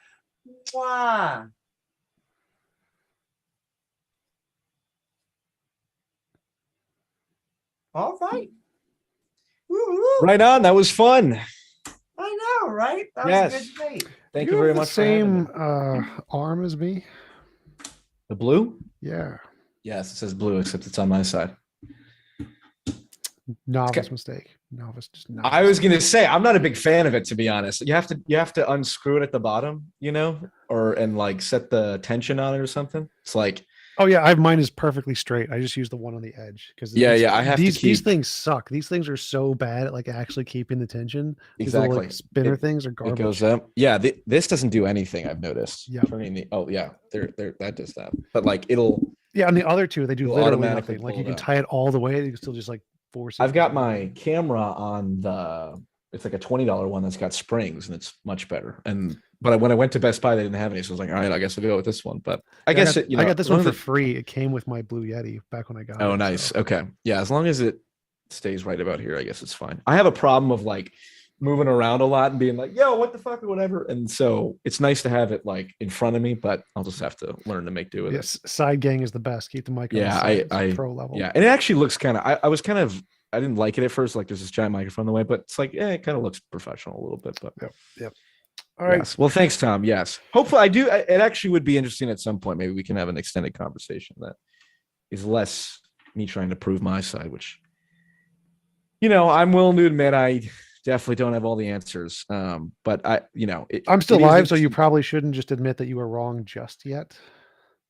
Mwah. All right. Woo-hoo. Right on. That was fun. I know, right? That was Yes. a good debate. Thank You you very have the much for having same me. arm as me. The blue? Yeah. Yes, it says blue, except it's on my side. Novice mistake. Novice, just novice. I was gonna say I'm not a big fan of it, to be honest. You have to unscrew it at the bottom, and like set the tension on it or something. It's like, Oh yeah, I have mine is perfectly straight. I just use the one on the edge because yeah, I have these to keep things suck. These things are so bad at like actually keeping the tension. These exactly little, like, spinner things are It garbage. goes up. Yeah, this doesn't do anything. I've noticed. Yep. Turning the there that does that. But like it'll And the other two, they do it'll literally automatically nothing. Like pull you it can out. tie it all the way. You can still just like force it. I've got my camera on it's like a $20 one that's got springs and it's much better. But when I went to Best Buy, they didn't have any, so I was like, all right, I guess I'll go with this one. But I guess I got this one for the, free. It came with my Blue Yeti back when I got it. oh, nice. So. Okay, yeah, as long as it stays right about here, I guess it's fine. I have a problem of like moving around a lot and being like, yo, what the fuck or whatever, and so it's nice to have it like in front of me, but I'll just have to learn to make do with it. Side gang is the best. Keep the mic on the side. It's pro level. Yeah, and it actually looks kind of, I was kind of, I didn't like it at first, like there's this giant microphone in the way, but it's like, it kind of looks professional a little bit. But Yep. All right. Yes. Well, thanks, Tom. Yes. Hopefully it actually would be interesting at some point. Maybe we can have an extended conversation that is less me trying to prove my side, which, I'm willing to admit I definitely don't have all the answers. But I'm still live, so you probably shouldn't just admit that you were wrong just yet.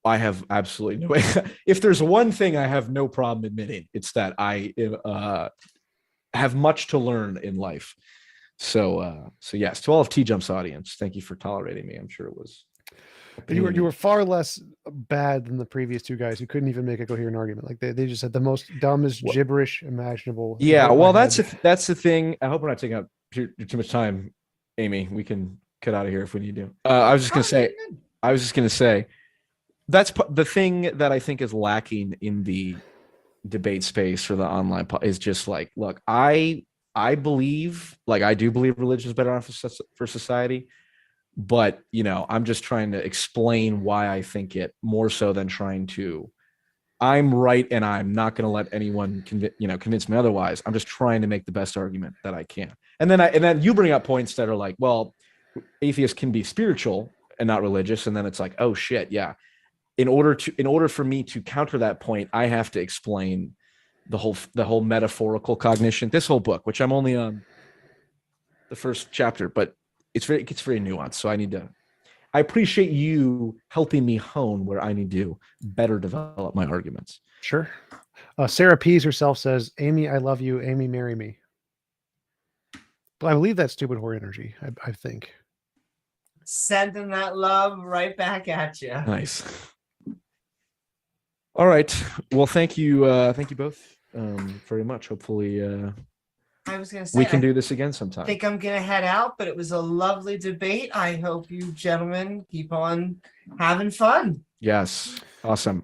I have absolutely no way. If there's one thing I have no problem admitting, it's that I have much to learn in life. So yes, to all of TJump's audience, thank you for tolerating me. I'm sure it was. You were far less bad than the previous two guys who couldn't even make a coherent argument. Like they just had the most dumbest gibberish imaginable. Yeah, well, that's the thing. I hope we're not taking up too much time, Amy. We can cut out of here if we need to. I was just gonna say. That's the thing that I think is lacking in the debate space or the online is just like, look, I believe, like, I do believe religion is better for society, but I'm just trying to explain why I think it more so than trying to. I'm right, and I'm not going to let anyone convince me otherwise. I'm just trying to make the best argument that I can, and then you bring up points that are like, well, atheists can be spiritual and not religious, and then it's like, oh shit, yeah. In order for me to counter that point, I have to explain the whole metaphorical cognition. This whole book, which I'm only on the first chapter, but it gets very nuanced. So I appreciate you helping me hone where I need to better develop my arguments. Sure. Sarah Pease herself says, "Amy, I love you. Amy, marry me." But I believe that's stupid whore energy. I think. Sending that love right back at you. Nice. All right. Well, thank you both very much. Hopefully, I was going to say we can do this again sometime. I think I'm going to head out, but it was a lovely debate. I hope you gentlemen keep on having fun. Yes. Awesome.